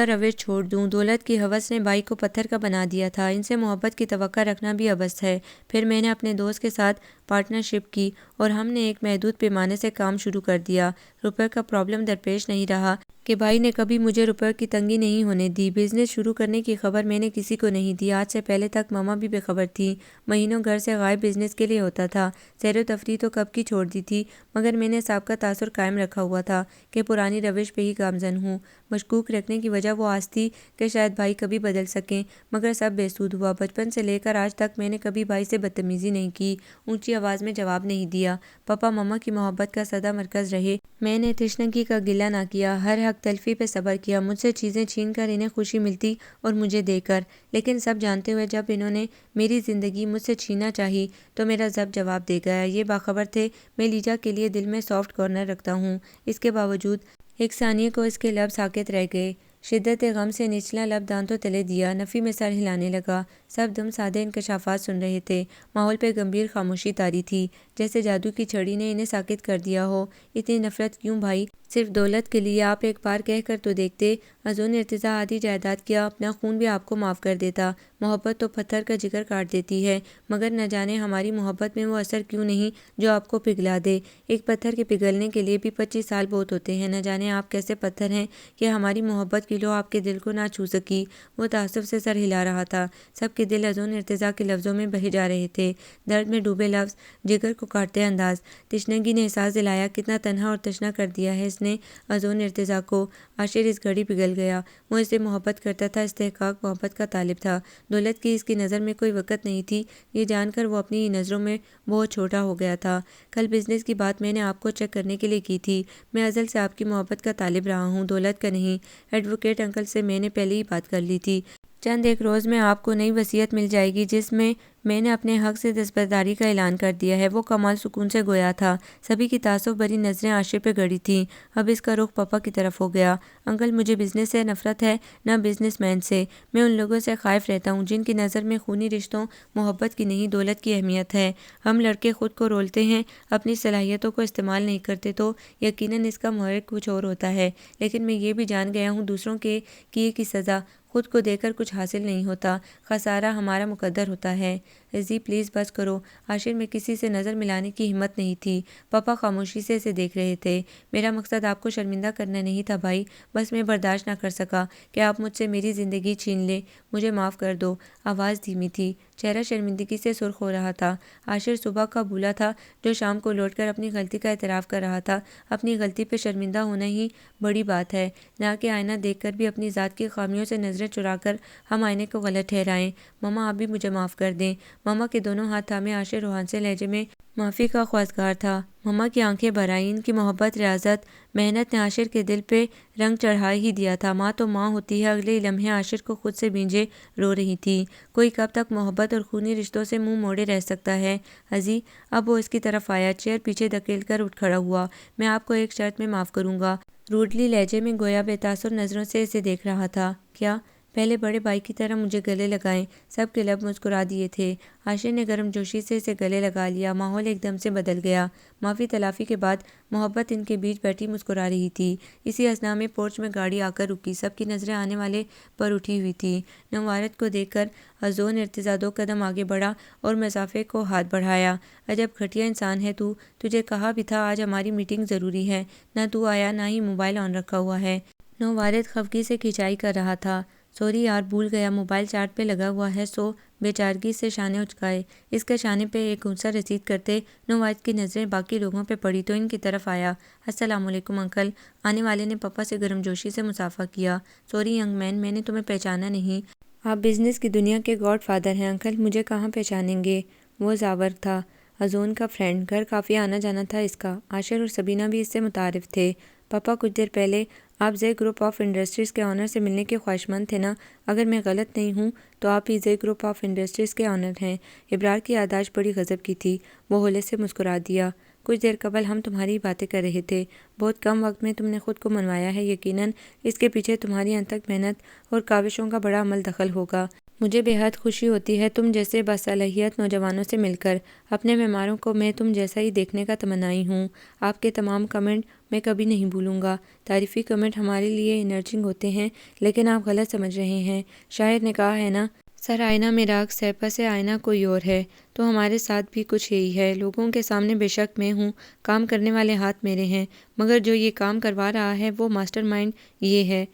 روش چھوڑ دوں۔ دولت کی ہوس نے بھائی کو پتھر کا بنا دیا تھا، ان سے محبت کی توقع رکھنا بھی عبث ہے۔ پھر میں نے اپنے دوست کے ساتھ پارٹنرشپ کی اور ہم نے ایک محدود پیمانے سے کام شروع کر دیا۔ روپے کا پرابلم درپیش نہیں رہا کہ بھائی نے کبھی مجھے روپے کی تنگی نہیں ہونے دی۔ بزنس شروع کرنے کی خبر میں نے کسی کو نہیں دی۔ آج سے پہلے تک ماما بھی بے خبر تھی۔ مہینوں گھر سے غائب بزنس کے لیے ہوتا تھا۔ سیر و تفریح تو کب کی چھوڑ دی تھی، مگر میں نے سابقہ تاثر قائم رکھا ہوا تھا کہ پرانی روش پہ ہی گامزن ہوں۔ مشکوک رکھنے کی وجہ وہ آس تھی کہ شاید بھائی کبھی بدل سکیں، مگر سب بے سود ہوا۔ بچپن سے لے کر آج تک میں نے کبھی بھائی سے بدتمیزی نہیں کی، اونچی آواز میں جواب نہیں دیا۔ پاپا ماما کی محبت کا سدا مرکز رہے۔ میں نے تشنگی کا گلہ نہ کیا، ہر حق تلفی پہ صبر کیا۔ مجھ سے چیزیں چھین کر انہیں خوشی ملتی اور مجھے دے کر، لیکن سب جانتے ہوئے جب انہوں نے میری زندگی مجھ سے چھینا چاہی تو میرا ضبط جواب دے گیا۔ یہ باخبر تھے میں لیجا کے لیے دل میں سافٹ کارنر رکھتا ہوں۔ اس کے باوجود ایک ثانیے کو اس کے لب ساکت رہ گئے۔ شدت غم سے نچلا لب دانتوں تلے دیا۔ نفی میں سر ہلانے لگا۔ سب دم سادے انکشافات سن رہے تھے۔ ماحول پہ گمبھیر خاموشی طاری تھی، جیسے جادو کی چھڑی نے انہیں ساکت کر دیا ہو۔ اتنی نفرت کیوں بھائی؟ صرف دولت کے لیے؟ آپ ایک بار کہہ کر تو دیکھتے۔ اذون ارتضیٰ آدھی جائیداد کیا اپنا خون بھی آپ کو معاف کر دیتا۔ محبت تو پتھر کا جگر کاٹ دیتی ہے، مگر نہ جانے ہماری محبت میں وہ اثر کیوں نہیں جو آپ کو پگھلا دے۔ ایک پتھر کے پگھلنے کے لیے بھی 25 سال بہت ہوتے ہیں۔ نہ جانے آپ کیسے پتھر ہیں کہ ہماری محبت کی لو آپ کے دل کو نہ چھو سکی۔ وہ تعصب سے سر ہلا رہا تھا۔ سب کے دل اذون ارتضیٰ کے لفظوں میں بہے جا رہے تھے، درد میں ڈوبے لفظ، جگر کو کاٹتے انداز۔ تشنگی نے احساس دلایا کتنا تنہا اور تشنا کر دیا ہے اس نے اذون ارتضیٰ کو۔ عاشر اس گھڑی پگھل گیا۔ وہ اس سے محبت کرتا تھا، استحقاق محبت کا طالب تھا۔ دولت کی اس کی نظر میں کوئی وقت نہیں تھی، یہ جان کر وہ اپنی ہی نظروں میں بہت چھوٹا ہو گیا تھا۔ کل بزنس کی بات میں نے آپ کو چیک کرنے کے لیے کی تھی۔ میں ازل سے آپ کی محبت کا طالب رہا ہوں، دولت کا نہیں۔ ایڈوکیٹ انکل سے میں نے پہلے ہی بات کر لی تھی۔ چند ایک روز میں آپ کو نئی وصیت مل جائے گی جس میں نے اپنے حق سے دستبرداری کا اعلان کر دیا ہے۔ وہ کمال سکون سے گویا تھا۔ سبھی کی تعصب بھری نظریں عاشر پہ گڑی تھیں۔ اب اس کا رخ پاپا کی طرف ہو گیا۔ انکل مجھے بزنس سے نفرت ہے، نہ بزنس مین سے۔ میں ان لوگوں سے خائف رہتا ہوں جن کی نظر میں خونی رشتوں، محبت کی نہیں دولت کی اہمیت ہے۔ ہم لڑکے خود کو رولتے ہیں، اپنی صلاحیتوں کو استعمال نہیں کرتے تو یقیناً اس کا محرک کچھ اور ہوتا ہے، لیکن میں یہ بھی جان گیا ہوں دوسروں کے کیے کی سزا خود کو دے کر کچھ حاصل نہیں ہوتا، خسارہ ہمارا مقدر ہوتا ہے۔ عزیز پلیز بس کرو۔ عاشر میں کسی سے نظر ملانے کی ہمت نہیں تھی۔ پاپا خاموشی سے اسے دیکھ رہے تھے۔ میرا مقصد آپ کو شرمندہ کرنا نہیں تھا بھائی، بس میں برداشت نہ کر سکا کہ آپ مجھ سے میری زندگی چھین لیں۔ مجھے معاف کر دو۔ آواز دھیمی تھی، چہرہ شرمندگی سے سرخ ہو رہا تھا۔ عاشر صبح کا بھولا تھا جو شام کو لوٹ کر اپنی غلطی کا اعتراف کر رہا تھا۔ اپنی غلطی پہ شرمندہ ہونا ہی بڑی بات ہے، نہ کہ آئینہ دیکھ کر بھی اپنی ذات کی خامیوں سے نظریں چرا کر ہم آئینے کو غلط ٹھہرائیں۔ ماما آپ بھی مجھے معاف کر دیں۔ ماما کے دونوں ہاتھ تھامے عاشر روحان سے لہجے میں معافی کا خواستگار تھا۔ ماما کی آنکھیں بھر آئیں۔ ان کی محبت، ریاضت، محنت نے عاشر کے دل پہ رنگ چڑھا ہی دیا تھا۔ ماں تو ماں ہوتی ہے۔ اگلے لمحے عاشر کو خود سے بھیجے رو رہی تھی۔ کوئی کب تک محبت اور خونی رشتوں سے منہ موڑے رہ سکتا ہے عزیز؟ اب وہ اس کی طرف آیا، چیئر پیچھے دھکیل کر اٹھ کھڑا ہوا۔ میں آپ کو ایک شرط میں معاف کروں گا۔ روڈلی لہجے میں گویا بے تاثر نظروں سے اسے دیکھ رہا تھا۔ کیا؟ پہلے بڑے بھائی کی طرح مجھے گلے لگائیں۔ سب کے لب مسکرا دیے تھے۔ عاشر نے گرم جوشی سے اسے گلے لگا لیا۔ ماحول ایک دم سے بدل گیا۔ معافی تلافی کے بعد محبت ان کے بیچ بیٹھی مسکرا رہی تھی۔ اسی اثنا میں پورچ میں گاڑی آ کر رکی۔ سب کی نظریں آنے والے پر اٹھی ہوئی تھیں۔ نوارت کو دیکھ کر اذون ارتضیٰ 2 قدم آگے بڑھا اور مسافے کو ہاتھ بڑھایا۔ عجب گھٹیا انسان ہے تو، تجھے کہا بھی تھا آج ہماری میٹنگ ضروری ہے، نہ تو آیا نہ ہی موبائل آن رکھا ہوا ہے۔ نوارت خفگی سے کھنچائی کر رہا تھا۔ سوری یار بھول گیا، موبائل چارج پہ لگا ہوا ہے سو۔ بے چارگی سے شانے اچکائے۔ اس کے شانے پہ ایک غصہ رسید کرتے نوارت کی نظریں باقی لوگوں پہ پڑی تو ان کی طرف آیا۔ السلام علیکم انکل۔ آنے والے نے پاپا سے گرم جوشی سے مصافحہ کیا۔ سوری ینگ مین، میں نے تمہیں پہچانا نہیں۔ آپ بزنس کی دنیا کے گاڈ فادر ہیں انکل، مجھے کہاں پہچانیں گے؟ وہ زاور تھا، اذون کا فرینڈ، گھر کافی آنا جانا تھا اس کا۔ عاشر اور سبینہ بھی اس سے متعارف تھے۔ پاپا کچھ دیر پہلے آپ زے گروپ آف انڈسٹریز کے آنر سے ملنے کے خواہشمند تھے نا؟ اگر میں غلط نہیں ہوں تو آپ ہی زے گروپ آف انڈسٹریز کے آنر ہیں۔ ابرار کی یادداشت بڑی غضب کی تھی۔ وہ ہولے سے مسکرا دیا۔ کچھ دیر قبل ہم تمہاری باتیں کر رہے تھے۔ بہت کم وقت میں تم نے خود کو منوایا ہے، یقیناً اس کے پیچھے تمہاری انتھک محنت اور کاوشوں کا بڑا عمل دخل ہوگا۔ مجھے بے حد خوشی ہوتی ہے تم جیسے باصلاحیت نوجوانوں سے مل کر۔ اپنے معماروں کو میں تم جیسا ہی دیکھنے کا تمنائی ہوں۔ آپ کے تمام کمنٹ میں کبھی نہیں بھولوں گا۔ تعریفی کمنٹ ہمارے لیے انرجنگ ہوتے ہیں، لیکن آپ غلط سمجھ رہے ہیں۔ شاعر نے کہا ہے نا، سر آئینہ میرا عکس ہے، پس آئینہ کوئی اور ہے، تو ہمارے ساتھ بھی کچھ یہی ہے۔ لوگوں کے سامنے بے شک میں ہوں، کام کرنے والے ہاتھ میرے ہیں، مگر جو یہ کام کروا رہا ہے وہ ماسٹر مائنڈ یہ ہے۔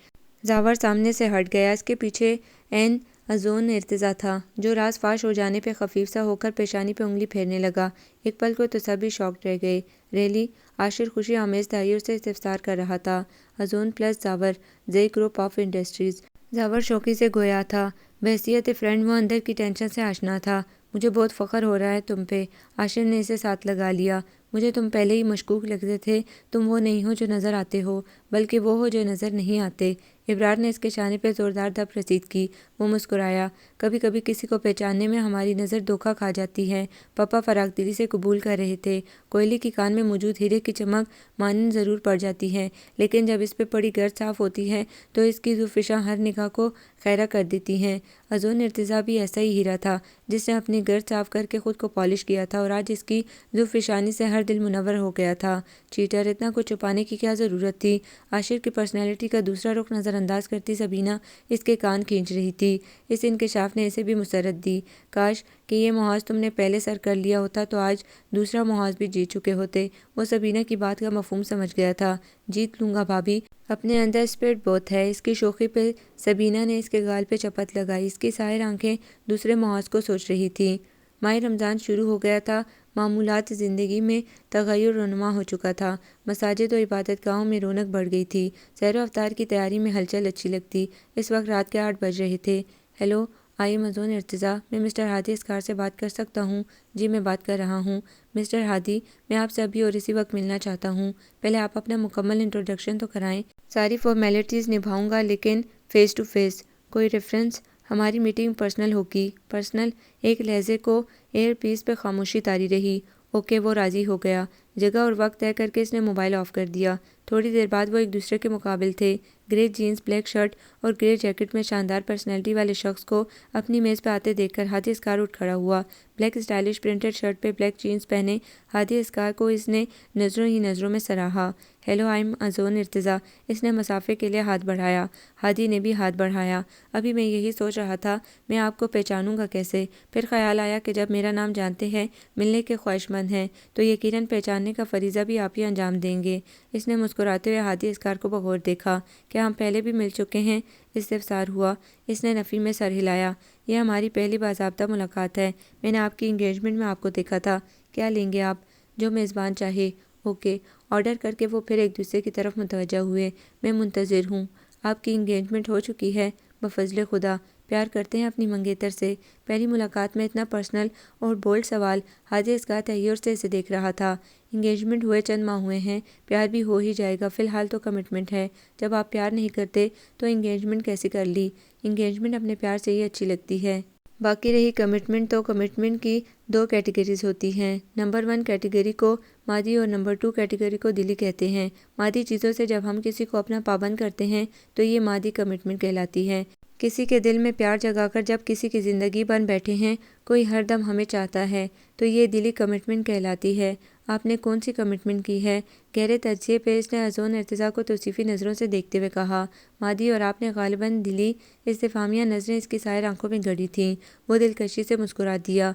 زاور سامنے سے ہٹ گیا۔ اس کے پیچھے این ازون ارتضیٰ تھا، جو راز فاش ہو جانے پہ خفیف سا ہو کر پیشانی پہ انگلی پھیرنے لگا۔ ایک پل کو تو سبھی شاکڈ رہ گئے۔ ریلی؟ عاشر خوشی آمیز تحیر سے استفسار کر رہا تھا۔ Azun plus Zawar, Zai group of industries. Zawar شوقی سے گویا تھا، بحیثیت فرینڈ وہ اندر کی ٹینشن سے آشنا تھا۔ مجھے بہت فخر ہو رہا ہے تم پہ۔ عاشر نے اسے ساتھ لگا لیا۔ مجھے تم پہلے ہی مشکوک لگتے تھے، تم وہ نہیں ہو جو نظر آتے ہو، بلکہ وہ ہو جو نظر نہیں آتے۔ ابرار نے اس کے شانے پہ زوردار دھپ رسید کی۔ وہ مسکرایا۔ کبھی کبھی کسی کو پہچاننے میں ہماری نظر دھوکہ کھا جاتی ہے، پاپا فراخ دلی سے قبول کر رہے تھے۔ کوئلے کی کان میں موجود ہیرے کی چمک مانند ضرور پڑ جاتی ہے، لیکن جب اس پہ پڑی گرد صاف ہوتی ہے تو اس کی زوفشاں ہر نگاہ کو خیرہ کر دیتی ہیں۔ ازون ارتضیٰ بھی ایسا ہی ہیرا تھا جس نے اپنی گرد صاف کر کے خود کو پالش کیا تھا، اور آج اس کی زوفشانی سے ہر دل منور ہو گیا تھا۔ چیٹر، اتنا کچھ چھپانے کی کیا ضرورت تھی؟ عاشر کی پرسنالٹی کا دوسرا رخ نظر انداز کرتی سبینہ اس کے کان کھینچ رہی تھی۔ اس انکشاف نے اسے بھی مسرت دی۔ کاش کہ یہ محاذ تم نے پہلے سر کر لیا ہوتا تو آج دوسرا محاذ بھی جیت چکے ہوتے۔ وہ سبینہ کی بات کا مفہوم سمجھ گیا تھا۔ جیت لوں گا بھابھی، اپنے اندر اسپرٹ بہت ہے۔ اس کی شوخی پہ سبینہ نے اس کے گال پہ چپت لگائی۔ اس کی ساحر آنکھیں دوسرے محاذ کو سوچ رہی تھیں۔ ماہ رمضان شروع ہو گیا تھا۔ معمولات زندگی میں تغیر رونما ہو چکا تھا۔ مساجد و عبادت گاہوں میں رونق بڑھ گئی تھی۔ سحر و افطار کی تیاری میں ہلچل اچھی لگتی۔ اس وقت رات کے 8 بج رہے تھے۔ Hello, I am Azun Irtaza, میں مسٹر ہادی اسکار سے بات کر سکتا ہوں؟ جی میں بات کر رہا ہوں۔ مسٹر ہادی، میں آپ سے ابھی اور اسی وقت ملنا چاہتا ہوں۔ پہلے آپ اپنا مکمل انٹروڈکشن تو کرائیں۔ ساری فارمیلٹیز نبھاؤں گا، لیکن فیس ٹو فیس۔ کوئی ریفرنس؟ ہماری میٹنگ پرسنل ہوگی۔ پرسنل؟ ایک لہجے کو ایئر پیس پہ خاموشی طاری رہی۔ اوکے، وہ راضی ہو گیا۔ جگہ اور وقت طے کر کے اس نے موبائل آف کر دیا۔ تھوڑی دیر بعد وہ ایک دوسرے کے مقابل تھے۔ گرے جینز، بلیک شرٹ اور گرے جیکٹ میں شاندار پرسنالٹی والے شخص کو اپنی میز پہ آتے دیکھ کر ہادی اسکار اٹھ کھڑا ہوا۔ بلیک اسٹائلش پرنٹڈ شرٹ پہ بلیک جینز پہنے ہادی اسکار کو اس نے نظروں ہی نظروں میں سراہا۔ Hello, I am Azun Irtaza. اس نے مسافے کے لیے ہاتھ بڑھایا۔ ہادی نے بھی ہاتھ بڑھایا۔ ابھی میں یہی سوچ رہا تھا میں آپ کو پہچانوں گا کیسے، پھر خیال آیا کہ جب میرا نام جانتے ہیں، ملنے کے خواہشمند ہیں، تو یقیناً پہچاننے کا فریضہ بھی آپ ہی انجام دیں گے۔ اس نے مسکراتے ہوئے ہادی اسکار کو بغور دیکھا۔ کیا ہم پہلے بھی مل چکے ہیں؟ استفسار ہوا۔ اس نے نفی میں سر ہلایا۔ یہ ہماری پہلی باضابطہ ملاقات ہے۔ میں نے آپ کی انگیجمنٹ میں آپ کو دیکھا تھا۔ کیا لیں گے آپ؟ جو میزبان چاہے۔ اوکے، آرڈر کر کے وہ پھر ایک دوسرے کی طرف متوجہ ہوئے۔ میں منتظر ہوں۔ آپ کی انگیجمنٹ ہو چکی ہے؟ بفضل خدا۔ پیار کرتے ہیں اپنی منگیتر سے؟ پہلی ملاقات میں اتنا پرسنل اور بولڈ سوال؟ ہادی اسکار تحیر سے اسے دیکھ رہا تھا۔ انگیجمنٹ ہوئے چند ماہ ہوئے ہیں، پیار بھی ہو ہی جائے گا۔ فی الحال تو کمٹمنٹ ہے۔ جب آپ پیار نہیں کرتے تو انگیجمنٹ کیسے کر لی؟ انگیجمنٹ اپنے پیار سے ہی اچھی لگتی ہے۔ باقی رہی کمٹمنٹ، تو کمٹمنٹ کی 2 کیٹیگریز ہوتی ہیں۔ نمبر 1 کیٹیگری کو مادی اور نمبر 2 کیٹیگری کو دلی کہتے ہیں۔ مادی چیزوں سے جب ہم کسی کو اپنا پابند کرتے ہیں تو یہ مادی کمٹمنٹ کہلاتی ہے۔ کسی کے دل میں پیار جگا کر جب کسی کی زندگی بن بیٹھے ہیں، کوئی ہر دم ہمیں چاہتا ہے، تو یہ دلی کمٹمنٹ کہلاتی ہے۔ آپ نے کون سی کمٹمنٹ کی ہے؟ گہرے تجزیے پہ اس نے ازون ارتضیٰ کو توصیفی نظروں سے دیکھتے ہوئے کہا۔ مادی اور آپ نے غالباً دلی استفہامیہ نظریں اس کی سائر آنکھوں میں گڑی تھیں۔ وہ دلکشی سے مسکرا دیا۔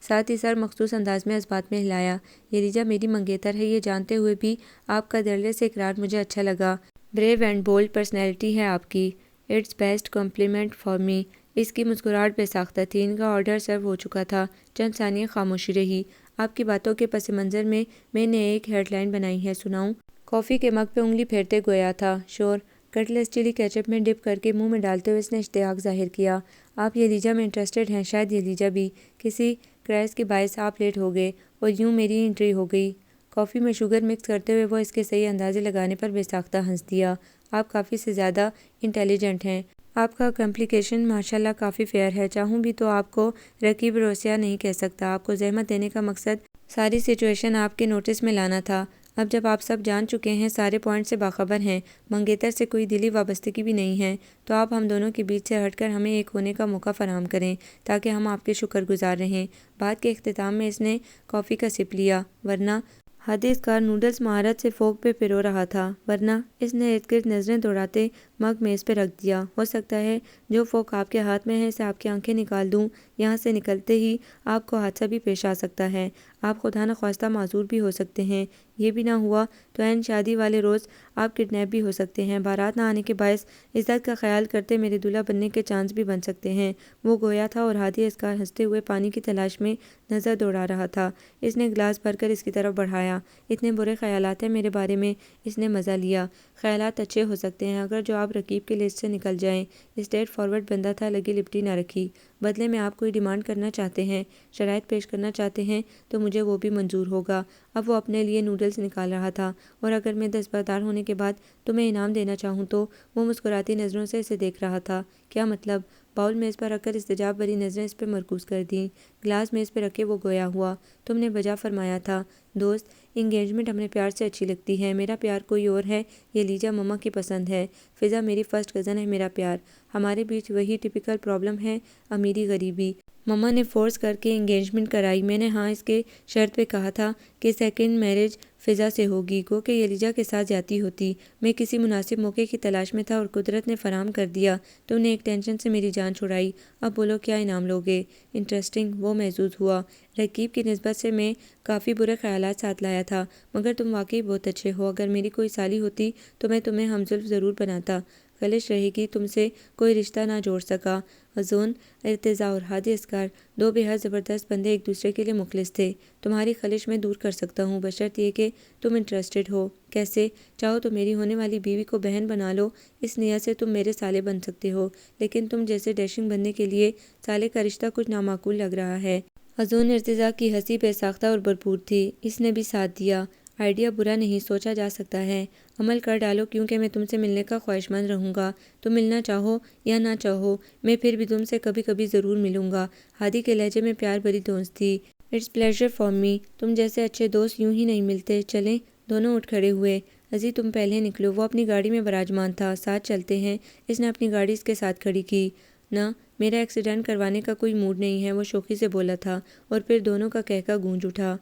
ساتھ ہی سر مخصوص انداز میں اس بات میں ہلایا۔ یلیجا میری منگیتر ہے، یہ جانتے ہوئے بھی آپ کا دل سے اقرار مجھے اچھا لگا۔ بریو اینڈ بولڈ پرسنالٹی ہے آپ کی۔ It's best compliment for me. اس کی مسکراہٹ بے ساختہ تھی۔ ان کا آرڈر سرو ہو چکا تھا۔ چند ثانیے خاموشی رہی۔ آپ کی باتوں کے پس منظر میں نے ایک ہیڈ لائن بنائی ہے، سناؤں؟ کافی کے مگ پہ انگلی پھیرتے گویا تھا۔ شور۔ کٹلیس چلی کیچپ میں ڈپ کر کے منہ میں ڈالتے ہوئے اس نے اشتیاق ظاہر کیا۔ آپ یلیجا میں انٹرسٹڈ ہیں؟ شاید یلیجا بھی۔ کسی کرائس کے باعث آپ لیٹ ہو گئے اور یوں میری انٹری ہو گئی۔ کافی میں شوگر مکس کرتے ہوئے وہ اس کے صحیح اندازے لگانے پر بے ساختہ ہنس دیا۔ آپ کافی سے زیادہ انٹیلیجنٹ ہیں۔ آپ کا کمپلیکیشن ماشاءاللہ کافی فیئر ہے۔ چاہوں بھی تو آپ کو رقیب روسیہ نہیں کہہ سکتا۔ آپ کو زحمت دینے کا مقصد ساری سچویشن آپ کے نوٹس میں لانا تھا۔ اب جب آپ سب جان چکے ہیں، سارے پوائنٹ سے باخبر ہیں، منگیتر سے کوئی دلی وابستگی بھی نہیں ہے، تو آپ ہم دونوں کے بیچ سے ہٹ کر ہمیں ایک ہونے کا موقع فراہم کریں تاکہ ہم آپ کے شکر گزار رہیں۔ بات کے اختتام میں اس نے کافی کا سپ لیا۔ ورنہ ہادی اسکار نوڈلز مہارت سے فوک پہ پرو رہا تھا، ورنہ اس نے ارد گرد نظریں دوڑاتے مگ میز پہ رکھ دیا۔ ہو سکتا ہے جو فوک آپ کے ہاتھ میں ہے اسے آپ کی آنکھیں نکال دوں، یہاں سے نکلتے ہی آپ کو حادثہ بھی پیش آ سکتا ہے، آپ خدا نخواستہ معذور بھی ہو سکتے ہیں، یہ بھی نہ ہوا تو عین شادی والے روز آپ کڈنیپ بھی ہو سکتے ہیں، بارات نہ آنے کے باعث عزت کا خیال کرتے میرے دولہا بننے کے چانس بھی بن سکتے ہیں۔ وہ گویا تھا اور ہادی اسکار ہنستے ہوئے پانی کی تلاش میں نظر دوڑا رہا تھا۔ اس نے گلاس بھر کر اس کی طرف بڑھایا۔ اتنے برے خیالات ہیں میرے بارے میں، اس نے مزہ لیا۔ خیالات اچھے ہو سکتے ہیں اگر جو آپ رقیب کی لسٹ سے نکل جائیں۔ اسٹریٹ فارورڈ بندہ تھا، لگی لپٹی نہ رکھی۔ بدلے میں آپ کوئی ڈیمانڈ کرنا چاہتے ہیں، شرائط پیش کرنا چاہتے ہیں تو مجھے وہ بھی منظور ہوگا۔ اب وہ اپنے لیے نوڈلز نکال رہا تھا، اور اگر میں دستبردار ہونے کے بعد تمہیں انعام دینا چاہوں تو؟ وہ مسکراتی نظروں سے اسے دیکھ رہا تھا۔ کیا مطلب؟ باؤل میز پر رکھ کر استجاب بھری نظریں اس پہ مرکوز کر دیں۔ گلاس میز پہ رکھے وہ گویا ہوا۔ تم نے بجا فرمایا تھا دوست، انگیجمنٹ ہمیں پیار سے اچھی لگتی ہے، میرا پیار کوئی اور ہے، یہ لیجا مما کی پسند ہے، فضا میری فرسٹ کزن ہے، میرا پیار۔ ہمارے بیچ وہی ٹپیکل پرابلم ہے، امیری غریبی۔ مما نے فورس کر کے انگیجمنٹ کرائی، میں نے ہاں اس کے شرط پہ کہا تھا کہ سیکنڈ میرج فضا سے ہوگی، گو کہ یلیجا کے ساتھ زیادتی ہوتی۔ میں کسی مناسب موقع کی تلاش میں تھا اور قدرت نے فراہم کر دیا۔ تم نے ایک ٹینشن سے میری جان چھڑائی، اب بولو کیا انعام لوگے؟ انٹرسٹنگ، وہ محظوظ ہوا۔ رقیب کی نسبت سے میں کافی برے خیالات ساتھ لایا تھا، مگر تم واقعی بہت اچھے ہو، اگر میری کوئی سالی ہوتی تو میں تمہیں ہمزلف ضرور بناتا۔ خلش رہے گی، تم سے کوئی رشتہ نہ جوڑ سکا۔ ازون، ارتضیٰ اور ہادی اسکار دو بے حد زبردست بندے ایک دوسرے کے لیے مخلص تھے۔ تمہاری خلش میں دور کر سکتا ہوں بشرط یہ کہ تم انٹرسٹڈ ہو۔ کیسے؟ چاہو تو میری ہونے والی بیوی کو بہن بنا لو، اس نیت سے تم میرے سالے بن سکتے ہو، لیکن تم جیسے ڈیشنگ بندے کے لیے سالے کا رشتہ کچھ نامعقول لگ رہا ہے۔ ازون، ارتضیٰ کی ہنسی بے ساختہ اور بھرپور تھی۔ اس نے بھی ساتھ دیا۔ آئیڈیا برا نہیں، سوچا جا سکتا ہے، عمل کر ڈالو، کیونکہ میں تم سے ملنے کا خواہش مند رہوں گا۔ تم ملنا چاہو یا نہ چاہو، میں پھر بھی تم سے کبھی کبھی ضرور ملوں گا۔ ہادی کے لہجے میں پیار بھری دونس تھی۔ اٹس پلیزر فار می، تم جیسے اچھے دوست یوں ہی نہیں ملتے۔ چلیں؟ دونوں اٹھ کھڑے ہوئے۔ ازی تم پہلے نکلو، وہ اپنی گاڑی میں براجمان تھا، ساتھ چلتے ہیں۔ اس نے اپنی گاڑی اس کے ساتھ کھڑی کی۔ نہ، میرا ایکسیڈنٹ کروانے کا کوئی موڈ نہیں ہے، وہ شوخی سے بولا تھا، اور پھر دونوں کا کہکا گونج اٹھا۔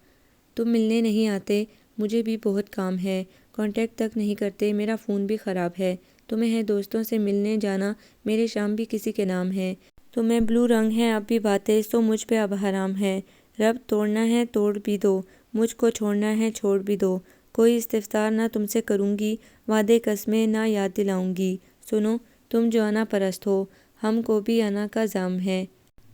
تم ملنے نہیں آتے؟ مجھے بھی بہت کام ہے، کانٹیکٹ تک نہیں کرتے، میرا فون بھی خراب ہے۔ تمہیں ہے دوستوں سے ملنے جانا، میرے شام بھی کسی کے نام ہے۔ تمہیں بلو رنگ ہے اب بھی باتیں، سو مجھ پہ اب حرام ہے۔ رب توڑنا ہے توڑ بھی دو، مجھ کو چھوڑنا ہے چھوڑ بھی دو، کوئی استفسار نہ تم سے کروں گی، وعدے قسمیں نہ یاد دلاؤں گی۔ سنو، تم جو انا پرست ہو، ہم کو بھی انا کا زام ہے۔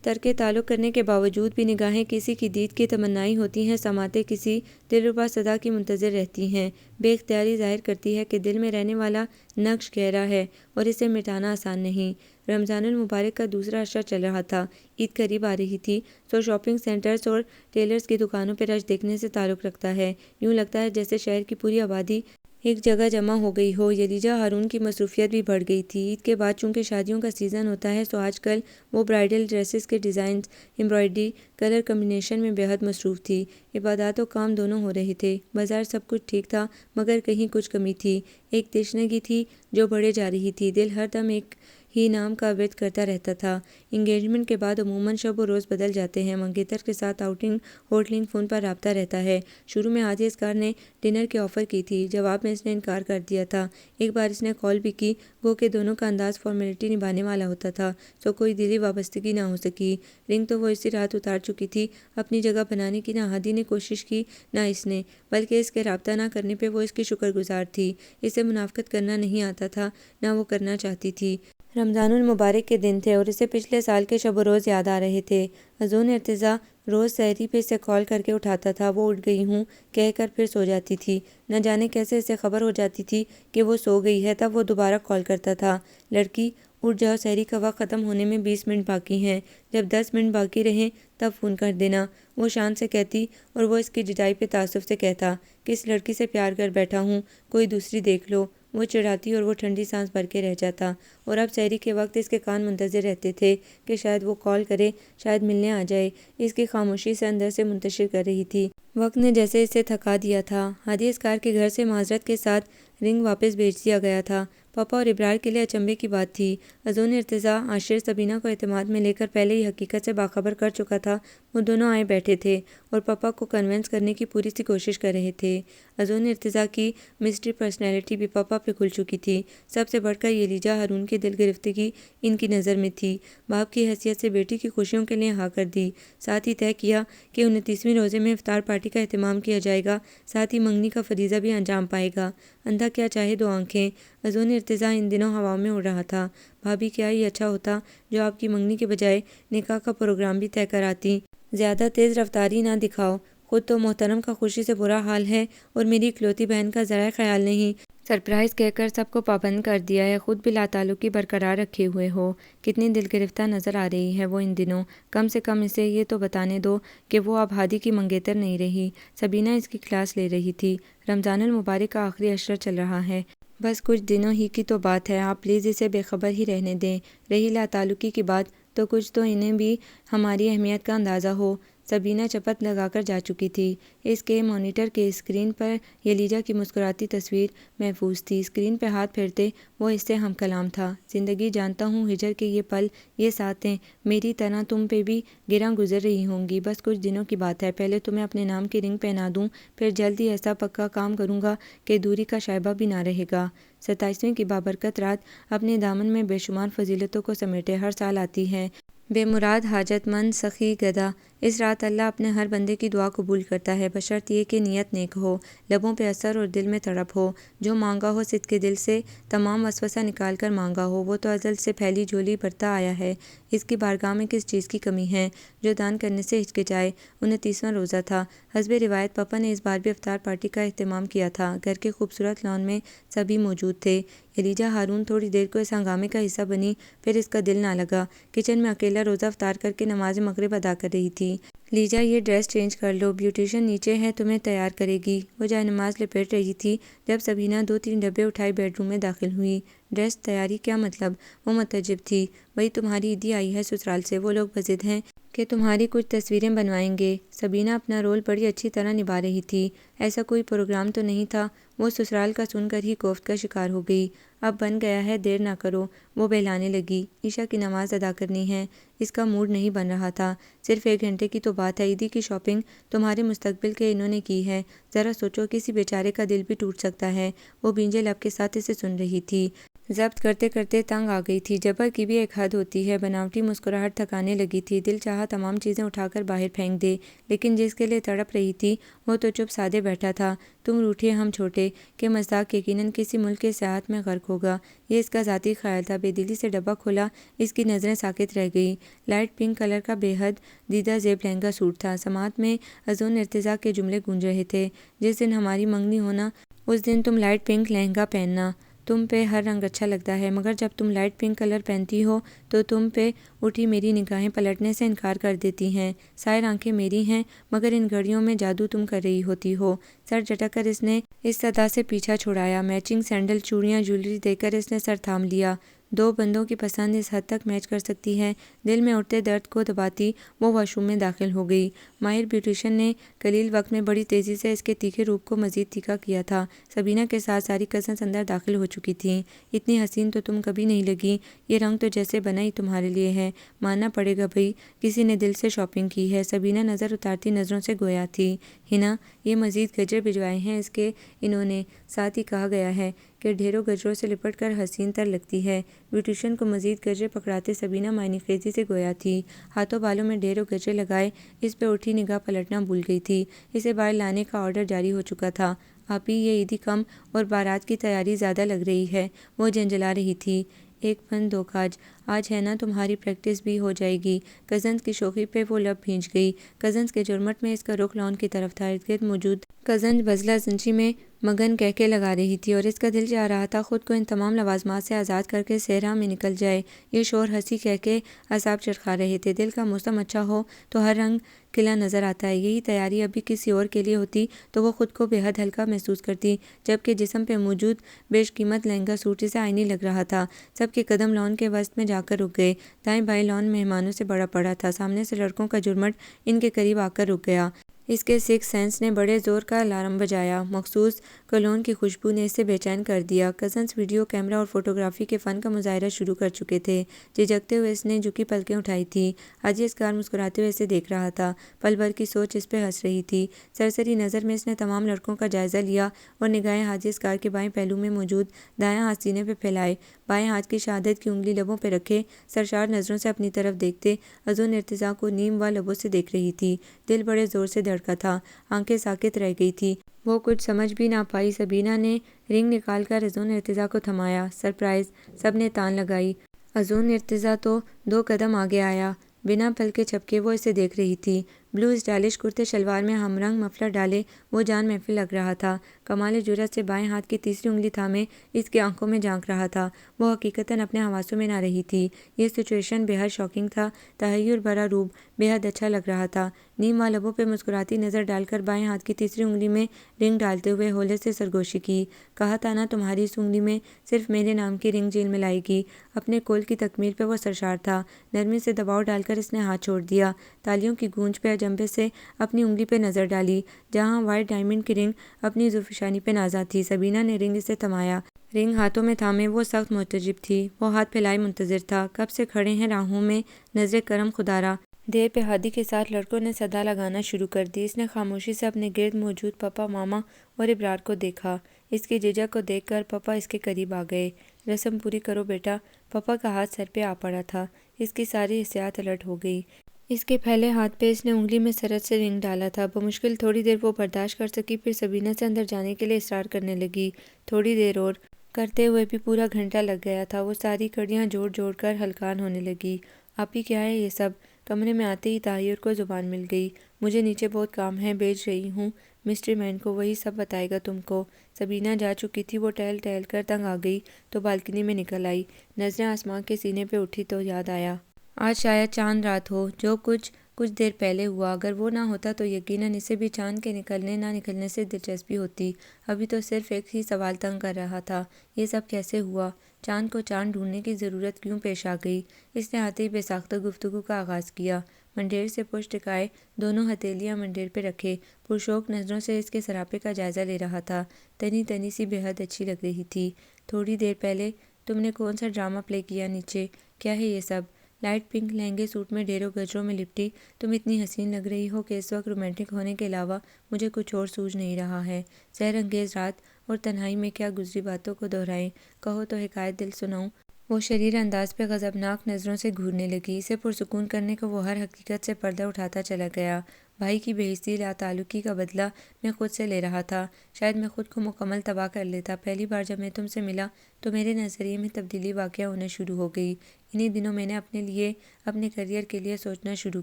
ترک تعلق کرنے کے باوجود بھی نگاہیں کسی کی دید کی تمنائی ہوتی ہیں، سماعتیں کسی دلربا صدا کی منتظر رہتی ہیں۔ بے اختیاری ظاہر کرتی ہے کہ دل میں رہنے والا نقش گہرا ہے اور اسے مٹانا آسان نہیں۔ رمضان المبارک کا دوسرا عشرہ چل رہا تھا، عید قریب آ رہی تھی، سو شاپنگ سینٹرز اور ٹیلرز کی دکانوں پہ رش دیکھنے سے تعلق رکھتا ہے۔ یوں لگتا ہے جیسے شہر کی پوری آبادی ایک جگہ جمع ہو گئی ہو۔ یلیجا ہارون کی مصروفیت بھی بڑھ گئی تھی۔ عید کے بعد چونکہ شادیوں کا سیزن ہوتا ہے، سو آج کل وہ برائیڈل ڈریسز کے ڈیزائنز، امبرائڈری، کلر کمبینیشن میں بے حد مصروف تھی۔ عبادات و کام دونوں ہو رہے تھے۔ بازار سب کچھ ٹھیک تھا، مگر کہیں کچھ کمی تھی، ایک تشنگی تھی جو بڑھے جا رہی تھی۔ دل ہر دم ایک ہی نام کا ورد کرتا رہتا تھا۔ انگیجمنٹ کے بعد عموماً شب و روز بدل جاتے ہیں، منگیتر کے ساتھ آؤٹنگ، ہوٹلنگ، فون پر رابطہ رہتا ہے۔ شروع میں ہادی اسکار نے ڈنر کی آفر کی تھی، جواب میں اس نے انکار کر دیا تھا۔ ایک بار اس نے کال بھی کی، گو کہ دونوں کا انداز فارمیلٹی نبھانے والا ہوتا تھا، سو کوئی دلی وابستگی نہ ہو سکی۔ رنگ تو وہ اسی رات اتار چکی تھی، اپنی جگہ بنانے کی نہ ہادی نے کوشش کی نہ اس نے، بلکہ اس کے رابطہ نہ کرنے پہ وہ اس کی شکر گزار تھی۔ اسے منافقت کرنا نہیں آتا تھا، نہ وہ کرنا چاہتی تھی۔ رمضان المبارک کے دن تھے اور اسے پچھلے سال کے شب و روز یاد آ رہے تھے۔ ازون، ارتضیٰ روز سحری پہ اسے کال کر کے اٹھاتا تھا، وہ اٹھ گئی ہوں کہہ کر پھر سو جاتی تھی۔ نہ جانے کیسے اسے خبر ہو جاتی تھی کہ وہ سو گئی ہے، تب وہ دوبارہ کال کرتا تھا، لڑکی اٹھ جاؤ، سحری کا وقت ختم ہونے میں 20 منٹ باقی ہیں، جب 10 منٹ باقی رہیں تب فون کر دینا، وہ شان سے کہتی، اور وہ اس کی جدائی پہ تعصب سے کہتا، کس لڑکی سے پیار کر بیٹھا ہوں، کوئی دوسری دیکھ لو۔ وہ چڑھاتی اور وہ ٹھنڈی سانس بھر کے رہ جاتا، اور اب سحری کے وقت اس کے کان منتظر رہتے تھے کہ شاید وہ کال کرے، شاید ملنے آ جائے۔ اس کی خاموشی سے اندر سے منتشر کر رہی تھی۔ وقت نے جیسے اسے تھکا دیا تھا۔ ہادی اسکار کے گھر سے معذرت کے ساتھ رنگ واپس بھیج دیا گیا تھا، پاپا اور ابرار کے لیے اچنبے کی بات تھی۔ اذن ارتضیٰ عاشر سبینہ کو اعتماد میں لے کر پہلے ہی حقیقت سے باخبر کر چکا تھا۔ وہ دونوں آئے بیٹھے تھے اور پاپا کو کنونس کرنے کی پوری سی کوشش کر رہے تھے۔ اذن ارتضیٰ کی مسٹری پرسنالٹی بھی پاپا پہ کھل چکی تھی۔ سب سے بڑھ کر یلیجا ہارون کی دل گرفتگی ان کی نظر میں تھی۔ باپ کی حیثیت سے بیٹی کی خوشیوں کے لیے ہاں کر دی، ساتھ ہی طے کیا کہ 29ویں روزے میں افطار پارٹی کا اہتمام کیا جائے گا، ساتھ ہی منگنی کا فریضہ بھی انجام پائے گا۔ اندھا کیا چاہے دو آنکھیں۔ اذن ارتضیٰ ان دنوں ہوا میں اڑ رہا تھا۔ بھابھی کیا ہی اچھا ہوتا جو آپ کی منگنی کے بجائے نکاح کا پروگرام بھی طے کراتی۔ زیادہ تیز رفتاری نہ دکھاؤ، خود تو محترم کا خوشی سے برا حال ہے اور میری اکلوتی بہن کا ذرا خیال نہیں۔ سرپرائز کہہ کر سب کو پابند کر دیا ہے، خود بھی لاتعلقی برقرار رکھے ہوئے ہو۔ کتنی دل گرفتہ نظر آ رہی ہے وہ ان دنوں۔ کم سے کم اسے یہ تو بتانے دو کہ وہ اب ہادی کی منگیتر نہیں رہی۔ سبینہ اس کی کلاس لے رہی تھی۔ رمضان المبارک کا آخری عشرہ چل رہا ہے۔ بس کچھ دنوں ہی کی تو بات ہے، آپ پلیز اسے بے خبر ہی رہنے دیں۔ رہی لاتعلقی کی بات، تو کچھ تو انہیں بھی ہماری اہمیت کا اندازہ ہو۔ سبینہ چپت لگا کر جا چکی تھی۔ اس کے مانیٹر کے اسکرین پر یلیجا کی مسکراتی تصویر محفوظ تھی۔ اسکرین پہ ہاتھ پھیرتے وہ اس سے ہم کلام تھا۔ زندگی جانتا ہوں ہجر کے یہ پل، یہ ساتیں میری طرح تم پہ بھی گراں گزر رہی ہوں گی۔ بس کچھ دنوں کی بات ہے، پہلے تمہیں اپنے نام کی رنگ پہنا دوں، پھر جلد ہی ایسا پکا کام کروں گا کہ دوری کا شائبہ بھی نہ رہے گا۔ 27ویں کی بابرکت رات اپنے دامن میں بے شمار فضیلتوں کو سمیٹے ہر سال آتی ہے۔ بے مراد، حاجت مند، سخی، گدھا، اس رات اللہ اپنے ہر بندے کی دعا قبول کرتا ہے، بشرط یہ کہ نیت نیک ہو، لبوں پہ اثر اور دل میں تڑپ ہو۔ جو مانگا ہو صدقے دل سے، تمام وسوسہ نکال کر مانگا ہو، وہ تو ازل سے پھیلی جھولی بھرتا آیا ہے۔ اس کی بارگاہ میں کس چیز کی کمی ہے جو دان کرنے سے ہچکچائے۔ 29واں روزہ تھا۔ حسب روایت پاپا نے اس بار بھی افطار پارٹی کا اہتمام کیا تھا۔ گھر کے خوبصورت لان میں سبھی موجود تھے۔ یلیجا ہارون تھوڑی دیر کو اس ہنگامے کا حصہ بنی، پھر اس کا دل نہ لگا۔ کچن میں اکیلا روزہ افطار کر کے نماز مغرب ادا کر رہی تھی۔ لیجا، یہ ڈریس چینج کر لو، بیوٹیشن نیچے ہے، تمہیں تیار کرے گی۔ وہ جائے نماز لپیٹ رہی تھی جب سبینہ 2-3 ڈبے اٹھائے بیڈ روم میں داخل ہوئی۔ ڈریس تیاری کیا مطلب؟ وہ متعجب تھی۔ وہی تمہاری عیدی آئی ہے سسرال سے، وہ لوگ بضد ہیں کہ تمہاری کچھ تصویریں بنوائیں گے۔ سبینہ اپنا رول بڑی اچھی طرح نبھا رہی تھی۔ ایسا کوئی پروگرام تو نہیں تھا۔ وہ سسرال کا سن کر ہی کوفت کا شکار ہو گئی۔ اب بن گیا ہے، دیر نہ کرو، وہ بہلانے لگی۔ عشاء کی نماز ادا کرنی ہے۔ اس کا موڈ نہیں بن رہا تھا۔ صرف 1 گھنٹے کی تو بات ہے، عیدی کی شاپنگ تمہارے مستقبل کے انہوں نے کی ہے، ذرا سوچو، کسی بیچارے کا دل بھی ٹوٹ سکتا ہے۔ وہ بھینجے لب کے ساتھ اسے سن رہی تھی۔ ضبط کرتے کرتے تنگ آ گئی تھی۔ جبر کی بھی ایک حد ہوتی ہے۔ بناوٹی مسکراہٹ تھکانے لگی تھی۔ دل چاہا تمام چیزیں اٹھا کر باہر پھینک دے، لیکن جس کے لیے تڑپ رہی تھی وہ تو چپ سادے بیٹھا تھا۔ تم روٹھے ہم چھوٹے کہ مصداق یقیناً کسی ملک کے سیاحت میں غرق ہوگا، یہ اس کا ذاتی خیال تھا۔ بے دلی سے ڈبہ کھولا، اس کی نظریں ساکت رہ گئی۔ لائٹ پنک کلر کا بے حد دیدہ زیب لہنگا سوٹ تھا۔ سماعت میں اذن ارتضیٰ کے جملے گونج رہے تھے، جس دن ہماری منگنی ہونا اس دن تم لائٹ پنک لہنگا پہننا۔ تم پہ ہر رنگ اچھا لگتا ہے، مگر جب تم لائٹ پنک کلر پہنتی ہو تو تم پہ اٹھی میری نگاہیں پلٹنے سے انکار کر دیتی ہیں۔ سائر آنکھیں میری ہیں، مگر ان گھڑیوں میں جادو تم کر رہی ہوتی ہو۔ سر جھٹک کر اس نے اس صدا سے پیچھا چھڑایا۔ میچنگ سینڈل، چوڑیاں، جویلری دیکھ کر اس نے سر تھام لیا۔ 2 بندوں کی پسند اس حد تک میچ کر سکتی ہے؟ دل میں اٹھتے درد کو دباتی وہ واش روم میں داخل ہو گئی۔ ماہر بیوٹیشن نے قلیل وقت میں بڑی تیزی سے اس کے تیکھے روپ کو مزید تیکھا کیا تھا۔ سبینہ کے ساتھ ساری کزنز اندر داخل ہو چکی تھیں۔ اتنی حسین تو تم کبھی نہیں لگی، یہ رنگ تو جیسے بنا ہی تمہارے لیے ہے، ماننا پڑے گا بھئی، کسی نے دل سے شاپنگ کی ہے۔ سبینہ نظر اتارتی نظروں سے گویا تھی۔ ہنا، یہ مزید گجر بھجوائے ہیں اس کے انہوں نے، ساتھ ہی کہا گیا ہے کہ ڈھیروں گجروں سے لپٹ کر حسین تر لگتی ہے۔ بیوٹیشن کو مزید گجرے پکڑاتے سبینہ معنی خیزی سے گویا تھی۔ ہاتھوں بالوں میں ڈھیروں گجرے لگائے اس پہ اٹھی نگاہ پلٹنا بھول گئی تھی۔ اسے باہر لانے کا آرڈر جاری ہو چکا تھا۔ آپی، یہ عیدی کم اور بارات کی تیاری زیادہ لگ رہی ہے، وہ جھنجھلا رہی تھی۔ 1 پن 2 کاج، آج ہے نا تمہاری پریکٹس بھی ہو جائے گی۔ کزنز کی شوخی پہ وہ لب بھینچ گئی۔ کزنز کے جرمٹ میں اس کا رخ لان کی طرف تھا۔ ارد گرد موجود کزنز بزلہ زنشی میں مگن کہکے لگا رہی تھی اور اس کا دل چاہ رہا تھا خود کو ان تمام لوازمات سے آزاد کر کے صحرا میں نکل جائے۔ یہ شور ہنسی کہکے اعصاب چرخا رہے تھے۔ دل کا موسم اچھا ہو تو ہر رنگ کھلا نظر آتا ہے۔ یہی تیاری ابھی کسی اور کے لیے ہوتی تو وہ خود کو بے حد ہلکا محسوس کرتی، جبکہ جسم پہ موجود بیش قیمت لہنگا سوٹ اسے آئینی لگ رہا تھا۔ سب کے قدم لان کے وسط میں جا کر رک گئے۔ دائیں بائیں لان مہمانوں سے بڑا پڑا تھا۔ سامنے سے لڑکوں کا جرمٹ ان کے قریب آ کر رک گیا۔ اس کے سکس سینس نے بڑے زور کا الارم بجایا۔ مخصوص کولون کی خوشبو نے اسے بے چین کر دیا۔ کزنز ویڈیو کیمرہ اور فوٹوگرافی کے فن کا مظاہرہ شروع کر چکے تھے۔ جھجکتے ہوئے اس نے جھکی پلکیں اٹھائی تھیں۔ حاجی اصغر مسکراتے ہوئے اسے دیکھ رہا تھا۔ پل بھر کی سوچ اس پہ ہنس رہی تھی۔ سرسری نظر میں اس نے تمام لڑکوں کا جائزہ لیا اور نگاہیں حاجی اصغر کے بائیں پہلو میں موجود دایاں ہاتھ سینے پہ پھیلائے، بائیں ہاتھ کی شہادت کی انگلی لبوں پہ رکھے، سرشار نظروں سے اپنی طرف دیکھتے اذن ارتضیٰ کو نیم و لبوں سے دیکھ رہی تھی۔ دل بڑے زور سے دھڑکا تھا، آنکھیں ساکت رہ گئی تھی۔ وہ کچھ سمجھ بھی نہ پائی۔ سبینہ نے رنگ نکال کر اذن ارتضیٰ کو تھمایا۔ سرپرائز! سب نے تان لگائی۔ اذن ارتضیٰ تو 2 قدم آگے آیا۔ بنا پلکے جھپکے وہ اسے دیکھ رہی تھی۔ بلو اسٹائلش کرتے شلوار میں ہم رنگ مفلر ڈالے وہ جان محفل لگ رہا تھا۔ کمال جرأت سے بائیں ہاتھ کی تیسری انگلی تھامے اس کی آنکھوں میں جھانک رہا تھا۔ وہ حقیقتاً اپنے حواسوں میں نہ رہی تھی۔ یہ سچویشن بے حد شاکنگ تھا۔ تحیر بھرا روب بے حد اچھا لگ رہا تھا۔ نیم و لبوں پہ مسکراتی نظر ڈال کر بائیں ہاتھ کی تیسری انگلی میں رنگ ڈالتے ہوئے ہولے سے سرگوشی کی۔ کہا تھا نا تمہاری اس انگلی میں صرف میرے نام کی رنگ جیل میں لائے گی۔ اپنے قول کی تکمیل پہ وہ سرشار تھا۔ نرمی سے دباؤ ڈال کر اس نے ہاتھ چھوڑ دیا۔ تالیوں کی گونج پہ اجنبے سے اپنی انگلی پہ نظر ڈالی جہاں وائٹ ڈائمنڈ کی رنگ اپنی زلفشانی پہ نازا تھی۔ سبینہ نے رنگ اسے تھمایا۔ رنگ ہاتھوں میں تھامے وہ سخت محتجب تھی۔ وہ ہاتھ پھیلائے منتظر تھا۔ کب سے کھڑے ہیں راہوں میں نظر کرم خدارا۔ دیر پہ ہادی کے ساتھ لڑکوں نے صدا لگانا شروع کر دی۔ اس نے خاموشی سے اپنے گرد موجود پپا، ماما اور ابرار کو دیکھا۔ اس کی جھجک کو دیکھ کر پپا اس کے قریب آ گئے۔ رسم پوری کرو بیٹا۔ پپا کا ہاتھ سر پہ آ پڑا تھا۔ اس کی ساری حسیات الٹ ہو گئی۔ اس کے پھیلے ہاتھ پہ اس نے انگلی میں سرعت سے رنگ ڈالا تھا۔ بمشکل تھوڑی دیر وہ برداشت کر سکی، پھر سبینہ سے اندر جانے کے لیے اصرار کرنے لگی۔ تھوڑی دیر اور کرتے ہوئے بھی پورا گھنٹہ لگ گیا تھا۔ وہ ساری کڑیاں جوڑ جوڑ کر ہلکان ہونے لگی۔ آپی کیا ہے یہ سب؟ کمرے میں آتے ہی طاہر کو زبان مل گئی۔ مجھے نیچے بہت کام ہے، بھیج رہی ہوں مسٹری مین کو، وہی سب بتائے گا تم کو۔ سبینہ جا چکی تھی۔ وہ ٹہل ٹہل کر تنگ آ گئی تو بالکنی میں نکل آئی۔ نظریں آسمان کے سینے پہ اٹھی تو یاد آیا آج شاید چاند رات ہو، جو کچھ دیر پہلے ہوا۔ اگر وہ نہ ہوتا تو یقیناً اسے بھی چاند کے نکلنے نہ نکلنے سے دلچسپی ہوتی۔ ابھی تو صرف ایک ہی سوال تنگ کر رہا تھا، یہ سب کیسے ہوا؟ چاند کو چاند ڈھونڈنے کی ضرورت کیوں پیش آ گئی؟ اس نے آتے ہی بے ساختہ گفتگو کا آغاز کیا۔ منڈیر سے پشت ٹکائے دونوں ہتھیلیاں منڈیر پہ رکھے پرشوق نظروں سے اس کے سراپے کا جائزہ لے رہا تھا۔ تنی تنی سی بے حد اچھی لگ رہی تھی۔ تھوڑی دیر پہلے تم نے کون سا ڈرامہ پلے کیا نیچے؟ کیا ہے یہ سب؟ لائٹ پنک لہنگے سوٹ میں ڈھیروں گجروں میں لپٹی تم اتنی حسین لگ رہی ہو کہ اس وقت رومانٹک ہونے کے علاوہ مجھے کچھ اور سوجھ نہیں رہا ہے۔ سحر انگیز رات اور تنہائی میں کیا گزری باتوں کو دہرائیں؟ کہو تو حکایت دل سناؤں۔ وہ شریر انداز پہ غضبناک نظروں سے گھورنے لگی۔ اسے پرسکون کرنے کو وہ ہر حقیقت سے پردہ اٹھاتا چلا گیا۔ بھائی کی بے حسی لا تعلقی کا بدلہ میں خود سے لے رہا تھا۔ شاید میں خود کو مکمل تباہ کر لیتا۔ پہلی بار جب میں تم سے ملا تو میرے نظریے میں تبدیلی واقع ہونا شروع ہو گئی۔ انہی دنوں میں نے اپنے لیے، اپنے کیریئر کے لیے سوچنا شروع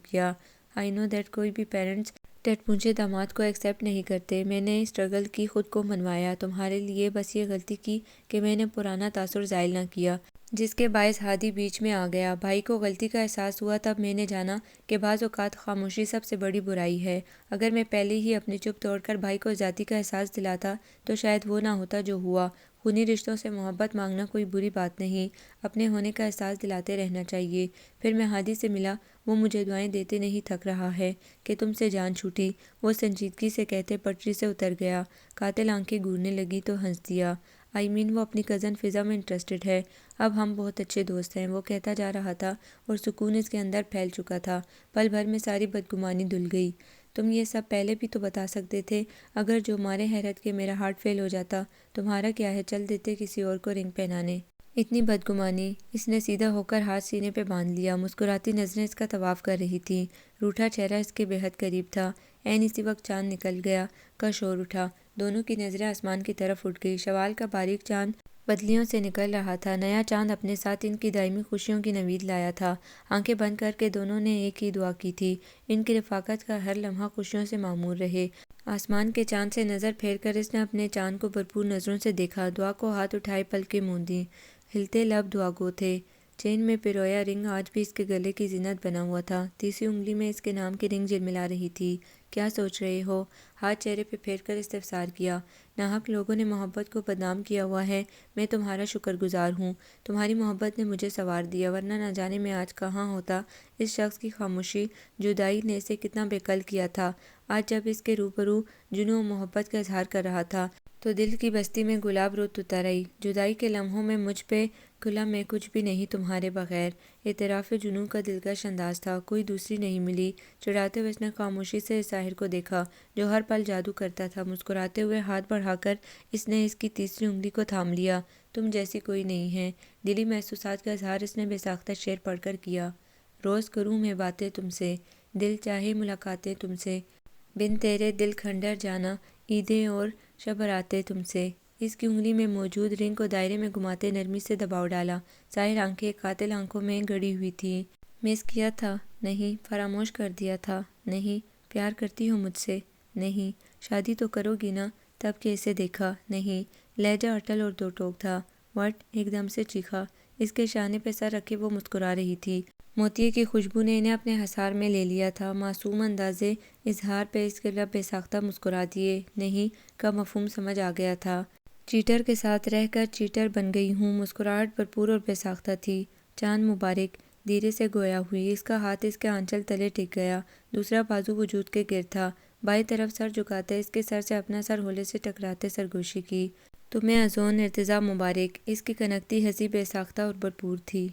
کیا۔ آئی نو دیٹ کوئی بھی پیرنٹس ٹٹ پونچھے داماد کو ایکسیپٹ نہیں کرتے۔ میں نے اسٹرگل کی، خود کو منوایا، تمہارے لیے بس یہ غلطی کی کہ میں نے پرانا تاثر زائل نہ کیا جس کے باعث ہادی بیچ میں آ گیا۔ بھائی کو غلطی کا احساس ہوا تب میں نے جانا کہ بعض اوقات خاموشی سب سے بڑی برائی ہے۔ اگر میں پہلے ہی اپنی چپ توڑ کر بھائی کو ذاتی کا احساس دلاتا تو شاید وہ نہ ہوتا جو ہوا۔ خونی رشتوں سے محبت مانگنا کوئی بری بات نہیں، اپنے ہونے کا احساس دلاتے رہنا چاہیے۔ پھر میں ہادی سے ملا، وہ مجھے دعائیں دیتے نہیں تھک رہا ہے کہ تم سے جان چھوٹی، وہ سنجیدگی سے کہتے پٹری سے اتر گیا۔ قاتل آنکھیں گھورنے لگی تو ہنس دیا۔ وہ اپنی کزن فضا میں انٹرسٹڈ ہے، اب ہم بہت اچھے دوست ہیں، وہ کہتا جا رہا تھا اور سکون اس کے اندر پھیل چکا تھا۔ پل بھر میں ساری بدگمانی دھل گئی۔ تم یہ سب پہلے بھی تو بتا سکتے تھے۔ اگر جو مارے حیرت کے میرا ہارٹ فیل ہو جاتا، تمہارا کیا ہے، چل دیتے کسی اور کو رنگ پہنانے۔ اتنی بدگمانی؟ اس نے سیدھا ہو کر ہاتھ سینے پہ باندھ لیا۔ مسکراتی نظریں اس کا طواف کر رہی تھیں۔ روٹھا چہرہ اس کے بے حد قریب تھا۔ عین اسی وقت چاند نکل گیا کا شور اٹھا۔ دونوں کی نظریں آسمان کی طرف اٹھ گئی۔ شوال کا باریک چاند بدلیوں سے نکل رہا تھا۔ نیا چاند اپنے ساتھ ان کی دائمی خوشیوں کی نوید لایا تھا۔ آنکھیں بند کر کے دونوں نے ایک ہی دعا کی تھی، ان کی رفاقت کا ہر لمحہ خوشیوں سے معمور رہے۔ آسمان کے چاند سے نظر پھیر کر اس نے اپنے چاند کو بھرپور نظروں سے دیکھا۔ دعا کو ہاتھ اٹھائے پلکیں موندیں۔ ہلتے لب دعا گو تھے۔ چین میں پرویا رنگ آج بھی اس کے گلے کی زینت بنا ہوا تھا۔ تیسری انگلی میں اس کے نام کی رنگ جلملا رہی تھی۔ کیا سوچ رہے ہو؟ ہاتھ چہرے پہ پھیر کر استفسار کیا۔ ناحق لوگوں نے محبت کو بدنام کیا ہوا ہے، میں تمہارا شکر گزار ہوں۔ تمہاری محبت نے مجھے سنوار دیا، ورنہ نہ جانے میں آج کہاں ہوتا۔ اس شخص کی خاموشی جدائی نے اسے کتنا بے قل کیا تھا۔ آج جب اس کے روبرو جنوں و محبت کا اظہار کر رہا تھا تو دل کی بستی میں گلاب رت اتر آئی۔ جدائی کے لمحوں میں مجھ پہ کھلا میں کچھ بھی نہیں تمہارے بغیر۔ اعتراف جنوں کا دلکش انداز تھا، کوئی دوسری نہیں ملی۔ چڑھاتے ہوئے اس نے خاموشی سے اس ظاہر کو دیکھا جو ہر پل جادو کرتا تھا۔ مسکراتے ہوئے ہاتھ بڑھا کر اس نے اس کی تیسری انگلی کو تھام لیا۔ تم جیسی کوئی نہیں ہے۔ دلی محسوسات کا اظہار اس نے بے ساختہ شعر پڑھ کر کیا۔ روز کروں میں باتیں تم سے، دل چاہے ملاقاتیں تم سے، بن تیرے دل کھنڈر جانا، عیدیں اور شب براتیں تم سے۔ اس کی انگلی میں موجود رنگ کو دائرے میں گھماتے نرمی سے دباؤ ڈالا۔ ظاہر آنکھیں قاتل آنکھوں میں گڑی ہوئی تھیں۔ مس کیا تھا؟ نہیں۔ فراموش کر دیا تھا؟ نہیں۔ پیار کرتی ہو مجھ سے؟ نہیں۔ شادی تو کرو گی نا؟ تب کہ اسے دیکھا۔ نہیں۔ لہجہ اٹل اور دو ٹوک تھا۔ وٹ؟ ایک دم سے چیخا۔ اس کے شانے پہ سر رکھے وہ مسکرا رہی تھی۔ موتیے کی خوشبو نے انہیں اپنے حصار میں لے لیا تھا۔ معصوم اندازے اظہار پہ اس کے لب بے ساختہ مسکرا دیے۔ نہیں کا مفہوم سمجھ آ گیا تھا۔ چیٹر کے ساتھ رہ کر چیٹر بن گئی ہوں۔ مسکراہٹ بھرپور اور بے ساختہ تھی۔ چاند مبارک، دھیرے سے گویا ہوئی۔ اس کا ہاتھ اس کے آنچل تلے ٹک گیا، دوسرا بازو وجود کے گرد تھا۔ بائیں طرف سر جھکاتے اس کے سر سے اپنا سر ہولے سے ٹکراتے سرگوشی کی۔ تمہیں ازون ارتضا مبارک۔ اس کی کنکتی ہنسی بے ساختہ اور بھرپور تھی۔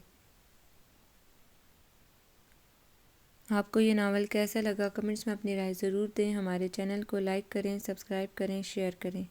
آپ کو یہ ناول کیسا لگا؟ کمنٹس میں اپنی رائے ضرور دیں۔ ہمارے چینل کو لائک کریں، سبسکرائب کریں، شیئر کریں۔